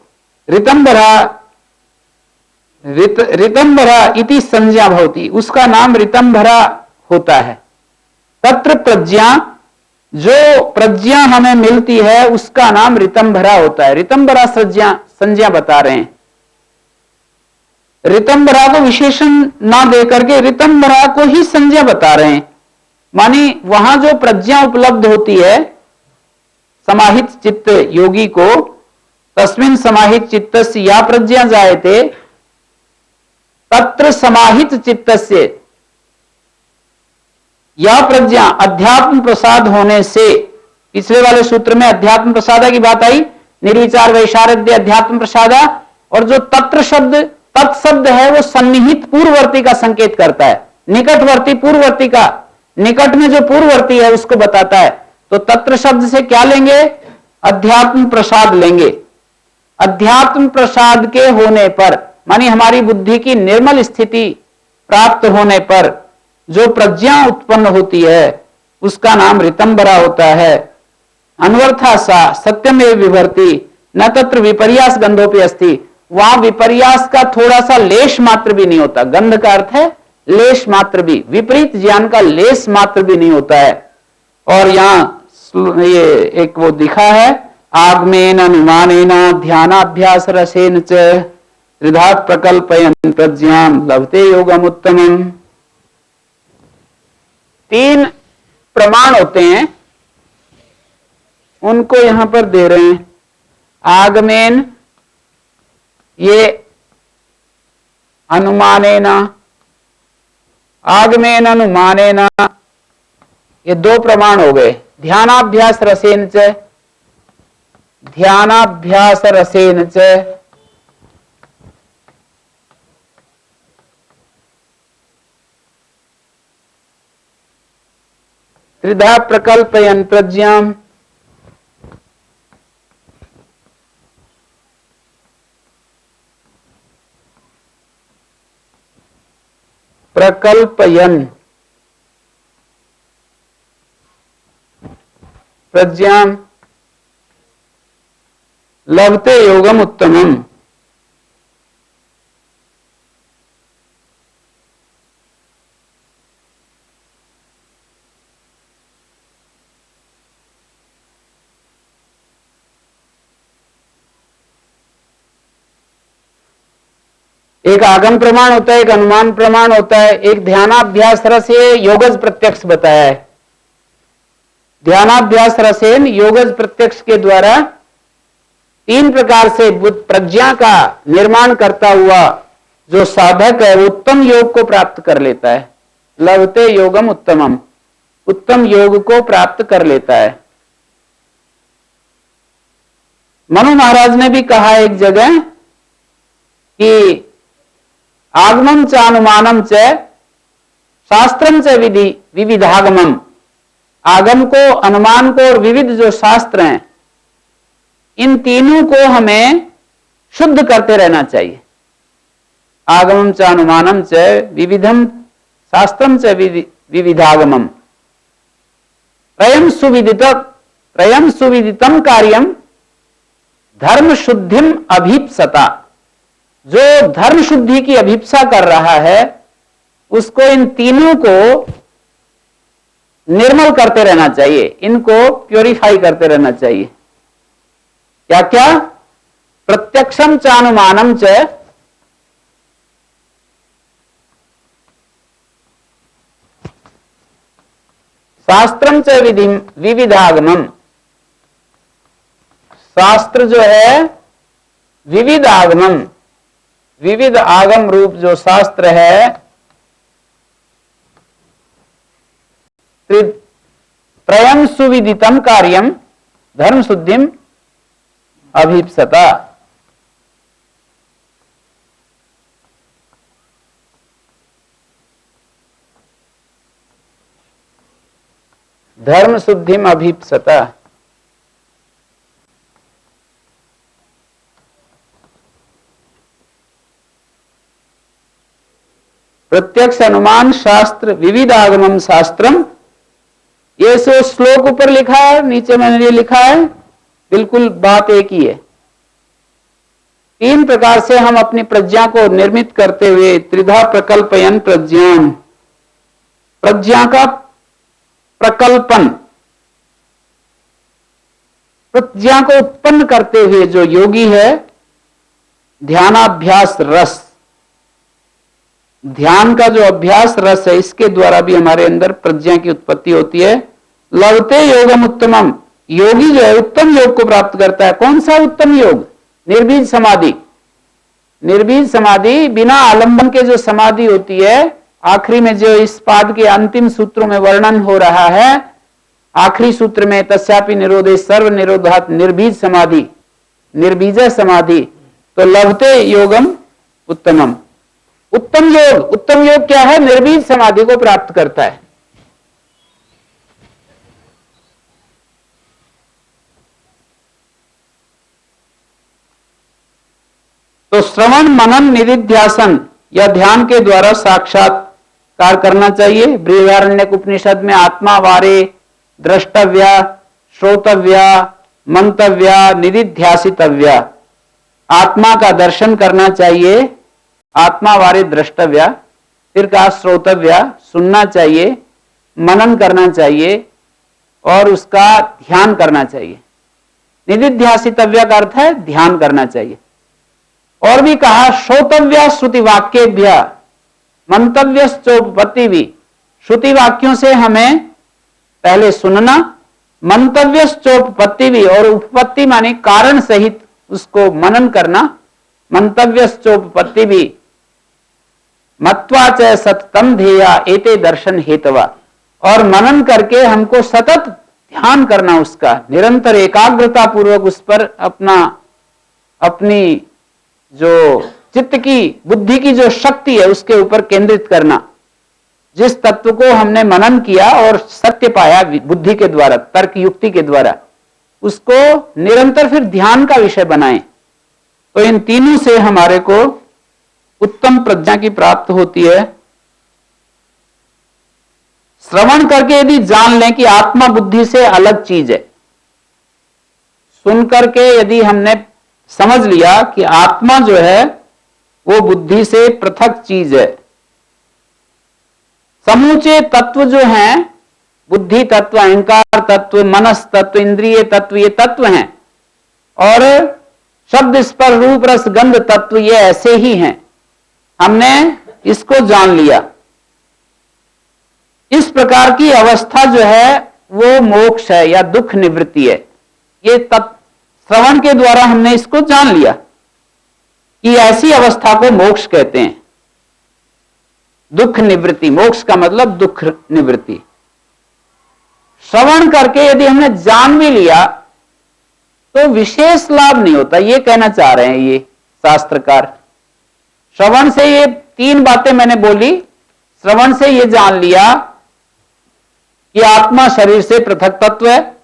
ऋतंबरा इति संज्ञा भवति, उसका नाम ऋतंबरा होता है। तत्र प्रज्ञा, जो प्रज्ञा हमें मिलती है उसका नाम ऋतंबरा होता है। ऋतंबरा संज्ञा बता रहे हैं। ऋतंभरा को विशेषण ना दे करके ऋतंभरा को ही संज्ञा बता रहे हैं। मानी वहां जो प्रज्ञा उपलब्ध होती है समाहित चित्त योगी को, तस्मिन समाहित चित्तस्य या प्रज्ञा जायते तत्र समाहित चित्तस्य या प्रज्ञा अध्यात्म प्रसाद होने से, पिछले वाले सूत्र में अध्यात्म प्रसादा की बात आई, निर्विचार वैशारद्य अध्यात्म प्रसादा, और जो तत्र शब्द तत्शब्द है वो सन्निहित पूर्ववर्ती का संकेत करता है, निकटवर्ती पूर्ववर्ती का, निकट में जो पूर्ववर्ती है उसको बताता है। तो तत्र शब्द से क्या लेंगे? अध्यात्म प्रसाद लेंगे। अध्यात्म प्रसाद के होने पर मानी हमारी बुद्धि की निर्मल स्थिति प्राप्त होने पर जो प्रज्ञा उत्पन्न होती है उसका नाम ऋतंभरा होता है। अनवर्था सा सत्यमेव विभर्ति न तत्र विपर्यास गंधोपि अस्ति, वहां विपर्यास का थोड़ा सा लेश मात्र भी नहीं होता। गंध का अर्थ है लेश मात्र भी, विपरीत ज्ञान का लेश मात्र भी नहीं होता है। और यहां ये एक वो दिखा है, आगमेन अनुमानेन ध्यानाभ्यास रसेन च त्रिधात् प्रकल्पयन् प्रज्ञां लभते योगम उत्तमम्। 3 प्रमाण होते हैं, उनको यहां पर दे रहे हैं। आगमेन, ये अनुमानेन, आगमेन अनुमानेन, ये 2 प्रमाण हो गए। ध्यानाभ्यास रसेन च, ध्यानाभ्यास रसेन च, त्रिधा प्रकल्पयन् प्रज्ञां प्रकल्पयन् प्रज्ञां लभते योगम उत्तमम्। एक आगम प्रमाण होता है, एक अनुमान प्रमाण होता है, एक ध्यानाभ्यास रसे योगज प्रत्यक्ष बताया है। ध्यानाभ्यास रसेन योगज प्रत्यक्ष के द्वारा 3 प्रकार से प्रज्ञा का निर्माण करता हुआ जो साधक है वो उत्तम योग को प्राप्त कर लेता है। लभते योगम उत्तमम, उत्तम योग को प्राप्त कर लेता है। मनु महाराज ने भी कहा एक जगह कि आगमम च अनुमानम च शास्त्रम च विविधागमम, आगम को, अनुमान को और विविध जो शास्त्र हैं इन तीनों को हमें शुद्ध करते रहना चाहिए। आगमम च अनुमानम च विविधम शास्त्रम च विविधागमम त्रयम सुविदितम कार्यम धर्म शुद्धिम अभीप्सता। जो धर्म शुद्धि की अभिप्सा कर रहा है उसको इन तीनों को निर्मल करते रहना चाहिए, इनको प्योरीफाई करते रहना चाहिए। क्या क्या? प्रत्यक्षम च अनुमानम च शास्त्रम च विविधागमम, शास्त्र जो है विविध आगमम, विविध आगम रूप जो शास्त्र है, त्रयम सुविदितम कार्यम धर्म शुद्धिम अभीप्सता। धर्म शुद्धिम अभीप्सता। प्रत्यक्ष अनुमान शास्त्र विविध आगमम शास्त्रम, ये सो श्लोक ऊपर लिखा है, नीचे मैंने ये लिखा है, बिल्कुल बात एक ही है। 3 प्रकार से हम अपनी प्रज्ञा को निर्मित करते हुए त्रिधा प्रकल्पयन प्रज्ञान, प्रज्ञा का प्रकल्पन, प्रज्ञा को उत्पन्न करते हुए जो योगी है ध्यानाभ्यास रस, ध्यान का जो अभ्यास रस है, इसके द्वारा भी हमारे अंदर प्रज्ञा की उत्पत्ति होती है। लभते योगम उत्तमम, योगी जो है उत्तम योग को प्राप्त करता है। कौन सा उत्तम योग? निर्बीज समाधि। निर्बीज समाधि, बिना आलंबन के जो समाधि होती है, आखिरी में जो इस पाद के अंतिम सूत्रों में वर्णन हो रहा है, आखिरी सूत्र में तस्यापि निरोधे सर्व निरोधात् निर्बीज समाधि, निर्बीज समाधि। तो लभते योगम उत्तमम, उत्तम योग। उत्तम योग क्या है? निर्बीज समाधि को प्राप्त करता है। तो श्रवण मनन निधिध्यासन या ध्यान के द्वारा साक्षात्कार करना चाहिए। बृहदारण्यक उपनिषद में आत्मा वारे द्रष्टव्या, श्रोतव्या, मंतव्या, निधिध्यासितव्या, आत्मा का दर्शन करना चाहिए, आत्मा वारे द्रष्टव्या, फिर कहा श्रोतव्या, सुनना चाहिए, मनन करना चाहिए और उसका ध्यान करना चाहिए। निधिध्यासितव्या का अर्थ है ध्यान करना चाहिए। और भी कहा श्रोतव्या श्रुति वाक्येभ्य मंतव्यश्चोपपत्ति भी, श्रुति वाक्यों से हमें पहले सुनना, मंतव्यश्चोपपत्ति भी, और उपपत्ति माने कारण सहित उसको मनन करना, मंतव्यश्चोपपत्ति भी, मत्वा च सततम ध्येया एते दर्शन हेतवा, और मनन करके हमको सतत ध्यान करना, उसका निरंतर एकाग्रता पूर्वक उस पर अपनी जो चित्त की, बुद्धि की जो शक्ति है उसके ऊपर केंद्रित करना। जिस तत्व को हमने मनन किया और सत्य पाया बुद्धि के द्वारा, तर्क युक्ति के द्वारा, उसको निरंतर फिर ध्यान का विषय बनाएं। तो इन तीनों से हमारे को उत्तम प्रज्ञा की प्राप्त होती है। श्रवण करके यदि जान लें कि आत्मा बुद्धि से अलग चीज है, सुन करके यदि हमने समझ लिया कि आत्मा जो है वो बुद्धि से पृथक चीज है, समूचे तत्व जो हैं, बुद्धि तत्व, अहंकार तत्व, मनस तत्व, इंद्रिय तत्व, ये तत्व हैं, और शब्द स्पर्श रूप रस गंध तत्व ये ऐसे ही हैं। हमने इसको जान लिया। इस प्रकार की अवस्था जो है वो मोक्ष है या दुख निवृत्ति है। ये श्रवण के द्वारा हमने इसको जान लिया कि ऐसी अवस्था को मोक्ष कहते हैं, दुख निवृत्ति। मोक्ष का मतलब दुख निवृत्ति। श्रवण करके यदि हमने जान भी लिया तो विशेष लाभ नहीं होता, ये कहना चाह रहे हैं ये शास्त्रकार। श्रवण से ये तीन बातें मैंने बोली। श्रवण से ये जान लिया कि आत्मा शरीर से पृथक तत्व है,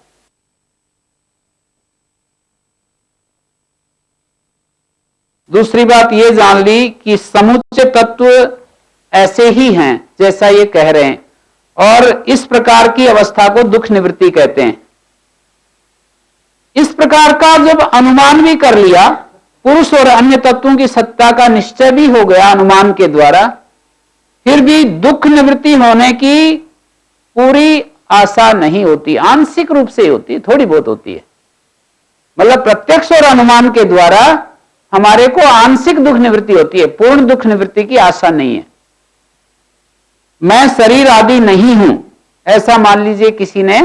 दूसरी बात ये जान ली कि समुच्चय तत्व ऐसे ही हैं जैसा ये कह रहे हैं, और इस प्रकार की अवस्था को दुख निवृत्ति कहते हैं। इस प्रकार का जब अनुमान भी कर लिया, पुरुष और अन्य तत्वों की सत्ता का निश्चय भी हो गया अनुमान के द्वारा, फिर भी दुख निवृत्ति होने की पूरी आशा नहीं होती, आंशिक रूप से होती, थोड़ी बहुत होती है। मतलब प्रत्यक्ष और अनुमान के द्वारा हमारे को आंशिक दुख निवृत्ति होती है, पूर्ण दुख निवृत्ति की आशा नहीं है। मैं शरीर आदि नहीं हूं, ऐसा मान लीजिए किसी ने,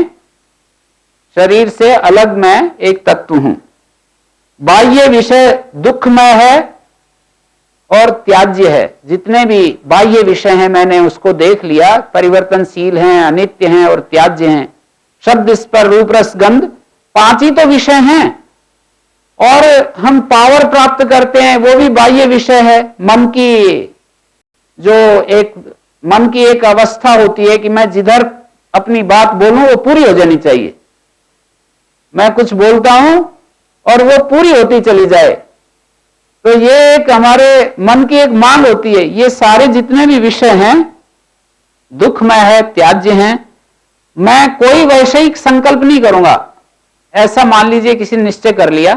शरीर से अलग मैं एक तत्व हूं। बाह्य विषय दुखमय है और त्याज्य है। जितने भी बाह्य विषय हैं मैंने उसको देख लिया, परिवर्तनशील हैं, अनित्य हैं और त्याज्य हैं। शब्द स्पर्श रूप रस गंध, पांच ही तो विषय हैं। और हम पावर प्राप्त करते हैं, वो भी बाह्य विषय है। मन की एक अवस्था होती है कि मैं जिधर अपनी बात बोलूं वो पूरी हो जानी चाहिए। मैं कुछ बोलता हूं और वो पूरी होती चली जाए, तो ये एक हमारे मन की एक मांग होती है। ये सारे जितने भी विषय हैं दुखमय है, त्याज्य हैं। मैं कोई वैषयिक संकल्प नहीं करूंगा, ऐसा मान लीजिए किसी ने निश्चय कर लिया,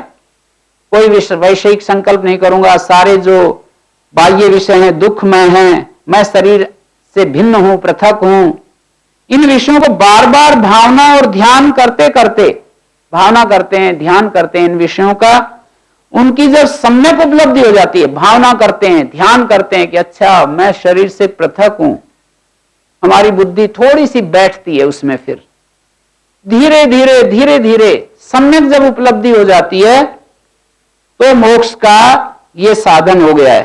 कोई वैषयिक संकल्प नहीं करूंगा। सारे जो बाह्य विषय हैं दुखमय हैं, मैं शरीर से भिन्न हूं, पृथक हूं। इन विषयों को बार बार भावना और ध्यान करते करते, भावना करते हैं, ध्यान करते हैं इन विषयों का, उनकी जब सम्यक उपलब्धि हो जाती है, भावना करते हैं, ध्यान करते हैं कि अच्छा मैं शरीर से पृथक हूं, हमारी बुद्धि थोड़ी सी बैठती है उसमें, फिर धीरे धीरे धीरे धीरे सम्यक जब उपलब्धि हो जाती है तो मोक्ष का यह साधन हो गया है।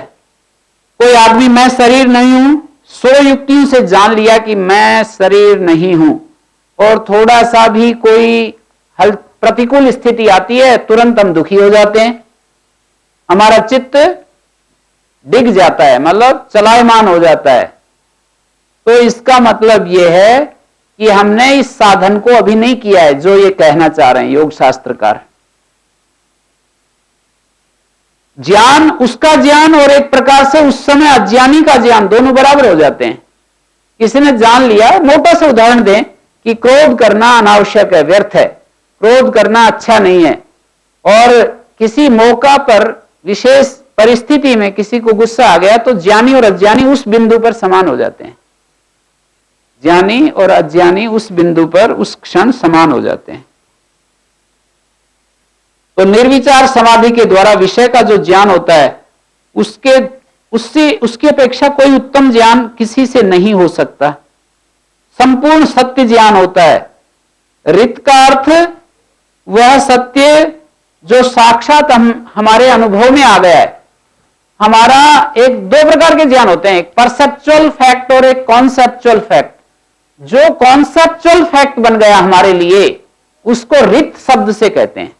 कोई आदमी मैं शरीर नहीं हूं, 100 युक्तियों से जान लिया कि मैं शरीर नहीं हूं, और थोड़ा सा भी कोई प्रतिकूल स्थिति आती है तुरंत हम दुखी हो जाते हैं, हमारा चित्त डिग जाता है, मतलब चलायमान हो जाता है। तो इसका मतलब यह है कि हमने इस साधन को अभी नहीं किया है, जो ये कहना चाह रहे हैं योग शास्त्रकार। ज्ञान, उसका ज्ञान और एक प्रकार से उस समय अज्ञानी का ज्ञान, दोनों बराबर हो जाते हैं। किसी ने जान लिया, मोटा सा उदाहरण दें कि क्रोध करना अनावश्यक है, व्यर्थ है, क्रोध करना अच्छा नहीं है, और किसी मौका पर विशेष परिस्थिति में किसी को गुस्सा आ गया तो ज्ञानी और अज्ञानी उस बिंदु पर समान हो जाते हैं। ज्ञानी और अज्ञानी उस बिंदु पर उस क्षण समान हो जाते हैं। तो निर्विचार समाधि के द्वारा विषय का जो ज्ञान होता है उसकी अपेक्षा कोई उत्तम ज्ञान किसी से नहीं हो सकता। संपूर्ण सत्य ज्ञान होता है। रित का अर्थ वह सत्य जो साक्षात हमारे अनुभव में आ गया है। हमारा दो प्रकार के ज्ञान होते हैं, एक परसेप्चुअल फैक्ट और एक कॉन्सेप्चुअल फैक्ट। जो कॉन्सेप्चुअल फैक्ट बन गया हमारे लिए उसको रित शब्द से कहते हैं,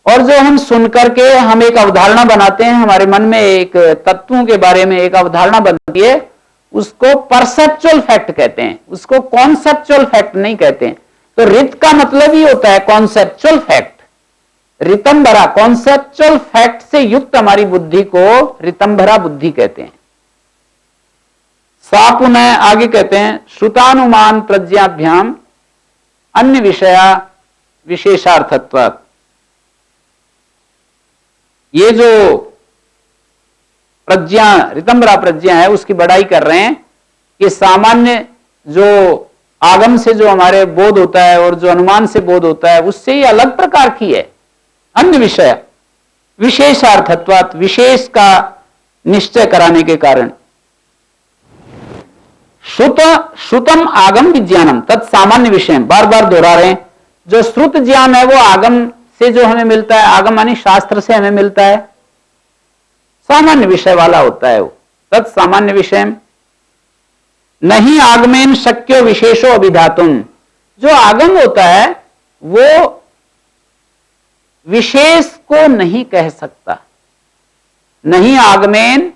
और जो हम सुन करके हम एक अवधारणा बनाते हैं, हमारे मन में एक तत्वों के बारे में एक अवधारणा बनती है, उसको परसेप्चुअल फैक्ट कहते हैं, उसको कॉन्सेप्चुअल फैक्ट नहीं कहते हैं। तो रित का मतलब ही होता है conceptual fact. Ritambhara, conceptual fact से युक्त हमारी बुद्धि को रितंभरा बुद्धि कहते हैं। पुनः आगे कहते हैं श्रुतानुमान प्रज्ञाभ्याम अन्य विषया विशेषार्थत्वात्। ये जो प्रज्ञा, रितंभरा प्रज्ञा है, उसकी बड़ाई कर रहे हैं कि सामान्य जो आगम से जो हमारे बोध होता है और जो अनुमान से बोध होता है उससे ये अलग प्रकार की है। अन्य विषय विशेषार्थत्वात्, विशेष का निश्चय कराने के कारण। श्रुतम आगम विज्ञानम तत्सामान्य विषय, बार बार दोहरा रहे हैं। जो श्रुत ज्ञान है वो आगम से जो हमें मिलता है, आगम यानी शास्त्र से हमें मिलता है, सामान्य विषय वाला होता है वो। तत्सामान्य विषय नहीं आगमेन शक्यो विशेषो अभिधातुम। जो आगम होता है वो विशेष को नहीं कह सकता। नहीं आगमेन,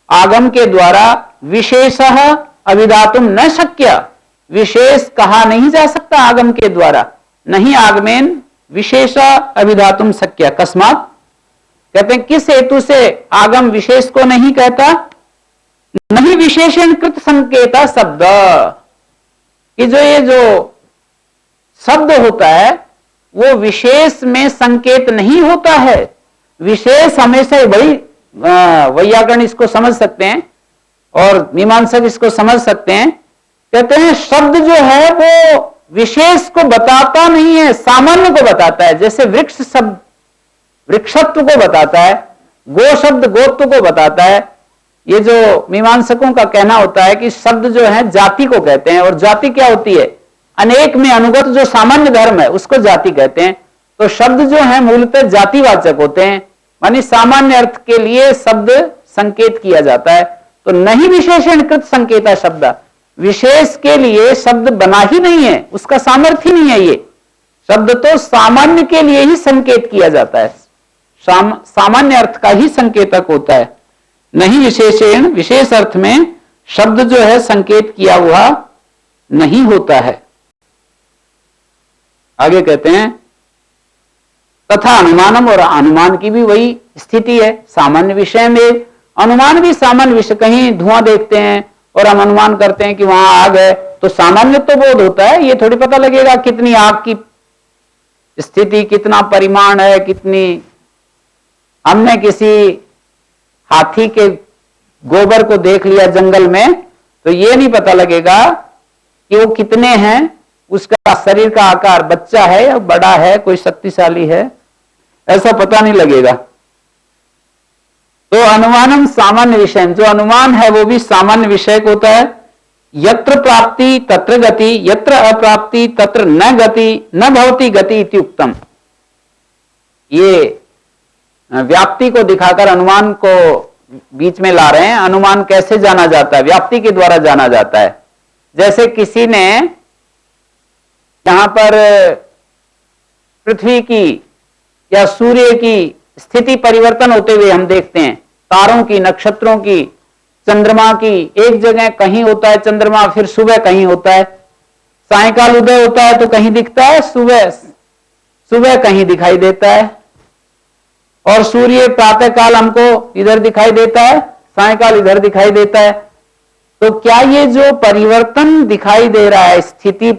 आगम के द्वारा विशेषः अभिधातुम न शक्य, विशेष कहा नहीं जा सकता आगम के द्वारा। नहीं आगमेन विशेष अभिधातुम शक्य। अकस्मात कहते हैं किस हेतु से आगम विशेष को नहीं कहता? नहीं विशेषण कृत संकेता शब्द, कि जो शब्द होता है वो विशेष में संकेत नहीं होता है। विशेष हमेशा, बड़ी वैयाकरण इसको समझ सकते हैं और मीमांसक इसको समझ सकते हैं। कहते हैं शब्द जो है वो विशेष को बताता नहीं है, सामान्य को बताता है। जैसे वृक्ष शब्द वृक्षत्व को बताता है, गो शब्द गोत्व को बताता है। ये जो मीमांसकों का कहना होता है कि शब्द जो है जाति को कहते हैं, और जाति क्या होती है? अनेक में अनुगत जो सामान्य धर्म है उसको जाति कहते हैं। तो शब्द जो है मूलतः जातिवाचक होते हैं, मानी सामान्य अर्थ के लिए शब्द संकेत किया जाता है। तो नहीं विशेषणकृत संकेता शब्द, विशेष के लिए शब्द बना ही नहीं है, उसका सामर्थ्य ही नहीं है। ये शब्द तो सामान्य के लिए ही संकेत किया जाता है, सामान्य अर्थ का ही संकेतक होता है। नहीं विशेषण, विशेष अर्थ में शब्द जो है संकेत किया हुआ नहीं होता है। आगे कहते हैं तथा अनुमानम, और अनुमान की भी वही स्थिति है। सामान्य विषय में अनुमान भी सामान्य विषय, कहीं धुआं देखते हैं और हम अनुमान करते हैं कि वहां आग है, तो सामान्य तो बोध होता है। ये थोड़ी पता लगेगा कितनी आग की स्थिति, कितना परिमाण है, कितनी। हमने किसी हाथी के गोबर को देख लिया जंगल में, तो ये नहीं पता लगेगा कि वो कितने हैं, उसका शरीर का आकार बच्चा है या बड़ा है, कोई शक्तिशाली है, ऐसा पता नहीं लगेगा। तो अनुमानम सामान्य विषय, जो अनुमान है वो भी सामान्य विषय होता है। यत्र प्राप्ति तत्र गति, यत्र अप्राप्ति तत्र न गति न भवति गति इति उक्तम। ये व्याप्ति को दिखाकर अनुमान को बीच में ला रहे हैं। अनुमान कैसे जाना जाता है? व्याप्ति के द्वारा जाना जाता है। जैसे किसी ने यहां पर पृथ्वी की या सूर्य की स्थिति परिवर्तन होते हुए हम देखते हैं, तारों की, नक्षत्रों की, चंद्रमा की, एक जगह कहीं होता है चंद्रमा, फिर सुबह कहीं होता है, सायंकाल उदय होता है तो कहीं दिखता है, सुबह कहीं दिखाई देता है, और सूर्य प्रातः काल हमको इधर दिखाई देता है, सायंकाल इधर दिखाई देता है। तो क्या ये जो परिवर्तन दिखाई दे रहा है, स्थिति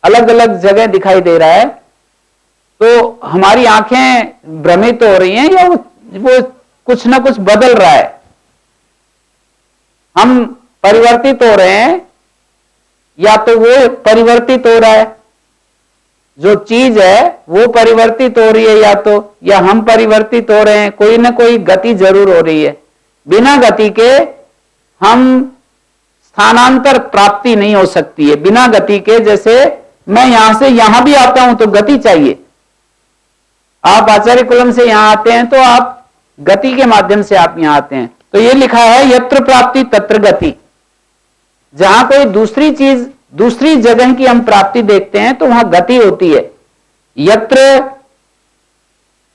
अलग अलग जगह दिखाई दे रहा है, तो हमारी आंखें भ्रमित हो रही हैं या वो कुछ ना कुछ बदल रहा है? हम परिवर्तित हो रहे हैं या तो वो परिवर्तित हो रहा है, जो चीज है वो परिवर्तित हो रही है, या हम परिवर्तित हो रहे हैं। कोई ना कोई गति जरूर हो रही है। बिना गति के हम स्थानांतर प्राप्ति नहीं हो सकती है। बिना गति के, जैसे मैं यहां से यहां भी आता हूं तो गति चाहिए। आप आचार्य कुलम से यहां आते हैं तो आप गति के माध्यम से आप यहां आते हैं। तो ये लिखा है यत्र प्राप्ति तत्र गति। जहां कोई दूसरी चीज, दूसरी जगह की हम प्राप्ति देखते हैं तो वहां गति होती है। यत्र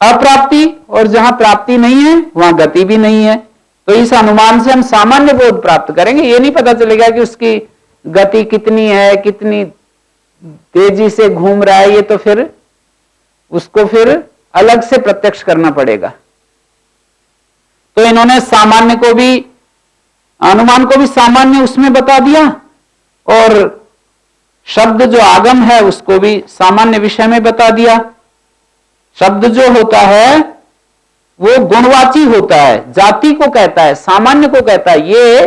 अप्राप्ति, और जहां प्राप्ति नहीं है वहां गति भी नहीं है। तो इस अनुमान से हम सामान्य बोध प्राप्त करेंगे। ये नहीं पता चलेगा कि उसकी गति कितनी है, कितनी तेजी से घूम रहा है, ये तो फिर उसको फिर अलग से प्रत्यक्ष करना पड़ेगा। तो इन्होंने सामान्य को भी, अनुमान को भी सामान्य उसमें बता दिया, और शब्द जो आगम है उसको भी सामान्य विषय में बता दिया। शब्द जो होता है वो गुणवाची होता है, जाति को कहता है, सामान्य को कहता है। ये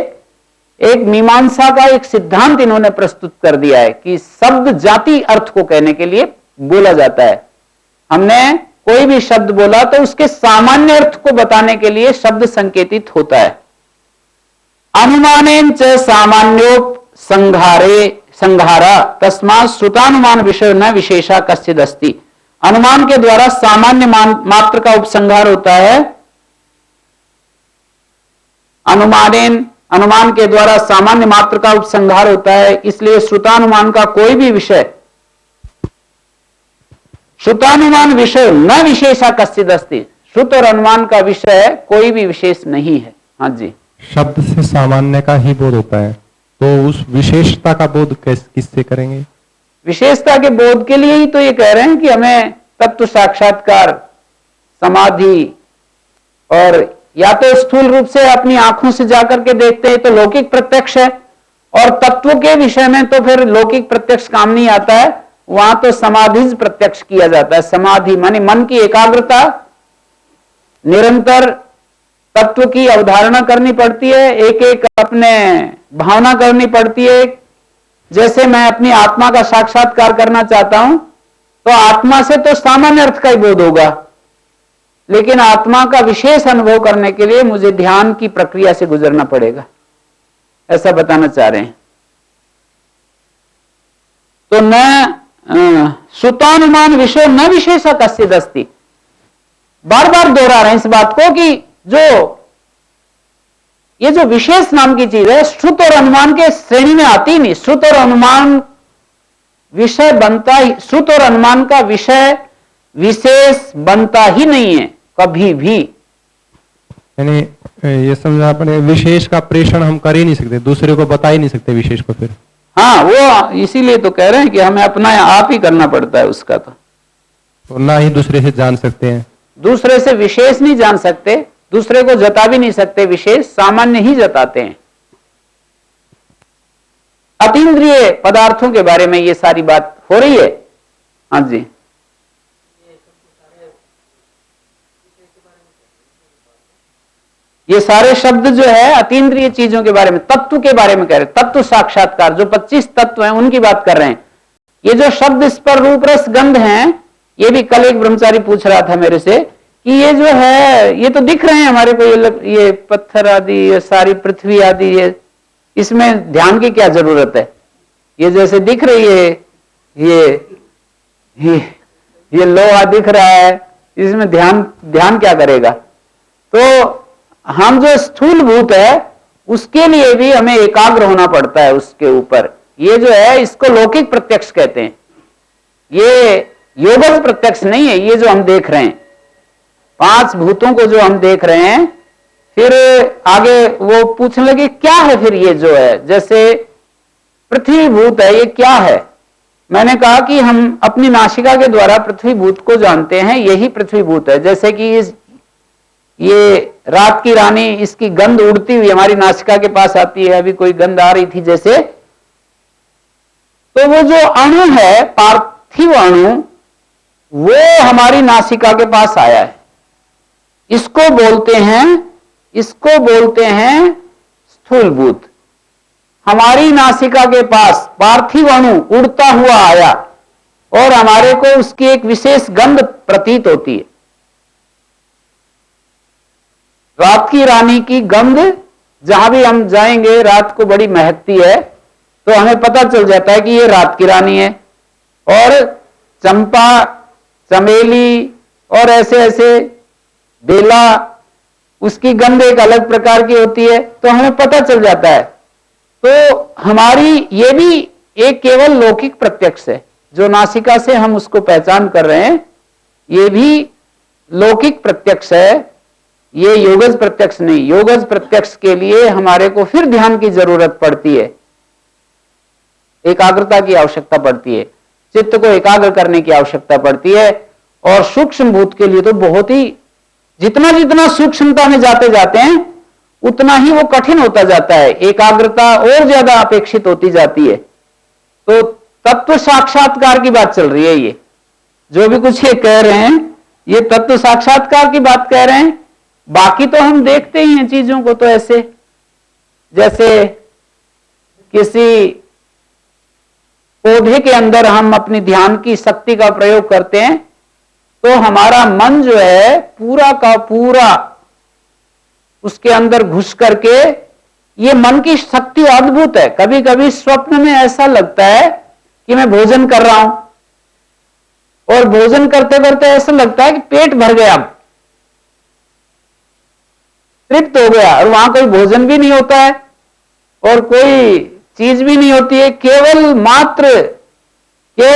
एक मीमांसा का एक सिद्धांत इन्होंने प्रस्तुत कर दिया है कि शब्द जाति अर्थ को कहने के लिए बोला जाता है। हमने कोई भी शब्द बोला तो उसके सामान्य अर्थ को बताने के लिए शब्द संकेतित होता है। अनुमानेन च सामान्योपसंहारे संहारा तस्मात् श्रुतानुमान विषय न विशेषा कश्चिद अस्ति। अनुमान के द्वारा सामान्य मात्र का उपसंहार होता है। अनुमान के द्वारा सामान्य मात्र का उपसंहार होता है, इसलिए श्रुतानुमान का कोई भी विषय, श्रुतानुमान विषय न विशेषा कश्चिद अस्ति। श्रुत और अनुमान का विषय कोई भी विशेष नहीं है। हाँ जी। शब्द से सामान्य का ही बोध होता है, तो उस विशेषता का बोध किससे करेंगे? विशेषता के बोध के लिए ही तो ये कह रहे हैं कि हमें तत्व साक्षात्कार, समाधि, और या तो स्थूल रूप से अपनी आंखों से जाकर के देखते हैं तो लौकिक प्रत्यक्ष है, और तत्व के विषय में तो फिर लौकिक प्रत्यक्ष काम नहीं आता है, वहां तो समाधि प्रत्यक्ष किया जाता है। समाधि माने मन की एकाग्रता, निरंतर तत्व की अवधारणा करनी पड़ती है, एक एक अपने भावना करनी पड़ती है। जैसे मैं अपनी आत्मा का साक्षात्कार करना चाहता हूं तो आत्मा से तो सामान्य अर्थ का ही बोध होगा, लेकिन आत्मा का विशेष अनुभव करने के लिए मुझे ध्यान की प्रक्रिया से गुजरना पड़ेगा, ऐसा बताना चाह रहे हैं। तो न श्रुतानुमान विषय न विशेषा कश्चिद अस्ति। बार बार दोहरा रहे हैं इस बात को कि ये जो विशेष नाम की चीज है, श्रुत और अनुमान के श्रेणी में आती नहीं। श्रुत और अनुमान विषय बनता ही, श्रुत और अनुमान का विषय विशेष बनता ही नहीं है कभी भी। यानी ये समझा अपने विशेष का प्रेषण हम कर ही नहीं सकते, दूसरे को बता ही नहीं सकते विशेष को। फिर हाँ, वो इसीलिए तो कह रहे हैं कि हमें अपना आप ही करना पड़ता है उसका। तो ना ही दूसरे से जान सकते हैं, दूसरे से विशेष नहीं जान सकते, दूसरे को जता भी नहीं सकते विशेष, सामान्य ही जताते हैं। अतीन्द्रिय पदार्थों के बारे में ये सारी बात हो रही है। हाँ जी। ये सारे शब्द जो है अतीन्द्रिय चीजों के बारे में, तत्व के बारे में कह रहे हैं। तत्व साक्षात्कार, जो 25 तत्व हैं उनकी बात कर रहे हैं। ये जो शब्द इस पर रूप रस गंध हैं, ये भी कल एक ब्रह्मचारी पूछ रहा था मेरे से, कि ये जो है ये तो दिख रहे हैं हमारे को, ये पत्थर आदि, ये सारी पृथ्वी आदि, ये इसमें ध्यान की क्या जरूरत है? ये जैसे दिख रही है, ये लोहा दिख रहा है, इसमें ध्यान क्या करेगा? तो हम जो स्थूल भूत है उसके लिए भी हमें एकाग्र होना पड़ता है उसके ऊपर। ये जो है इसको लौकिक प्रत्यक्ष कहते हैं, ये योगज प्रत्यक्ष नहीं है। ये जो हम देख रहे हैं 5 भूतों को जो हम देख रहे हैं, फिर आगे वो पूछने लगे क्या है फिर ये जो है, जैसे पृथ्वी भूत है, ये क्या है? मैंने कहा कि हम अपनी नासिका के द्वारा पृथ्वी भूत को जानते हैं, यही पृथ्वी भूत है। जैसे कि ये रात की रानी, इसकी गंध उड़ती हुई हमारी नासिका के पास आती है, अभी कोई गंध आ रही थी जैसे, तो वो जो अणु है, पार्थिव अणु, वो हमारी नासिका के पास आया है। इसको बोलते हैं स्थूल भूत। हमारी नासिका के पास पार्थिव अणु उड़ता हुआ आया और हमारे को उसकी एक विशेष गंध प्रतीत होती है। रात की रानी की गंध, जहां भी हम जाएंगे रात को बड़ी महकती है, तो हमें पता चल जाता है कि ये रात की रानी है। और चंपा, चमेली और ऐसे बेला, उसकी गंध एक अलग प्रकार की होती है, तो हमें पता चल जाता है। तो हमारी ये भी एक केवल लौकिक प्रत्यक्ष है, जो नासिका से हम उसको पहचान कर रहे हैं, ये भी लौकिक प्रत्यक्ष है, ये योगज प्रत्यक्ष नहीं। योगज प्रत्यक्ष के लिए हमारे को फिर ध्यान की जरूरत पड़ती है, एकाग्रता की आवश्यकता पड़ती है, चित्त को एकाग्र करने की आवश्यकता पड़ती है। और सूक्ष्म भूत के लिए तो बहुत ही, जितना सूक्ष्मता में जाते हैं उतना ही वो कठिन होता जाता है, एकाग्रता और ज्यादा अपेक्षित होती जाती है। तो तत्व साक्षात्कार की बात चल रही है, ये जो भी कुछ ये कह रहे हैं ये तत्व साक्षात्कार की बात कह रहे हैं। बाकी तो हम देखते ही हैं चीजों को, तो ऐसे जैसे किसी पौधे के अंदर हम अपनी ध्यान की शक्ति का प्रयोग करते हैं, तो हमारा मन जो है पूरा का पूरा उसके अंदर घुस करके, ये मन की शक्ति अद्भुत है। कभी कभी स्वप्न में ऐसा लगता है कि मैं भोजन कर रहा हूं, और भोजन करते करते ऐसा लगता है कि पेट भर गया, तृप्त हो गया, और वहां कोई भोजन भी नहीं होता है और कोई चीज भी नहीं होती है, केवल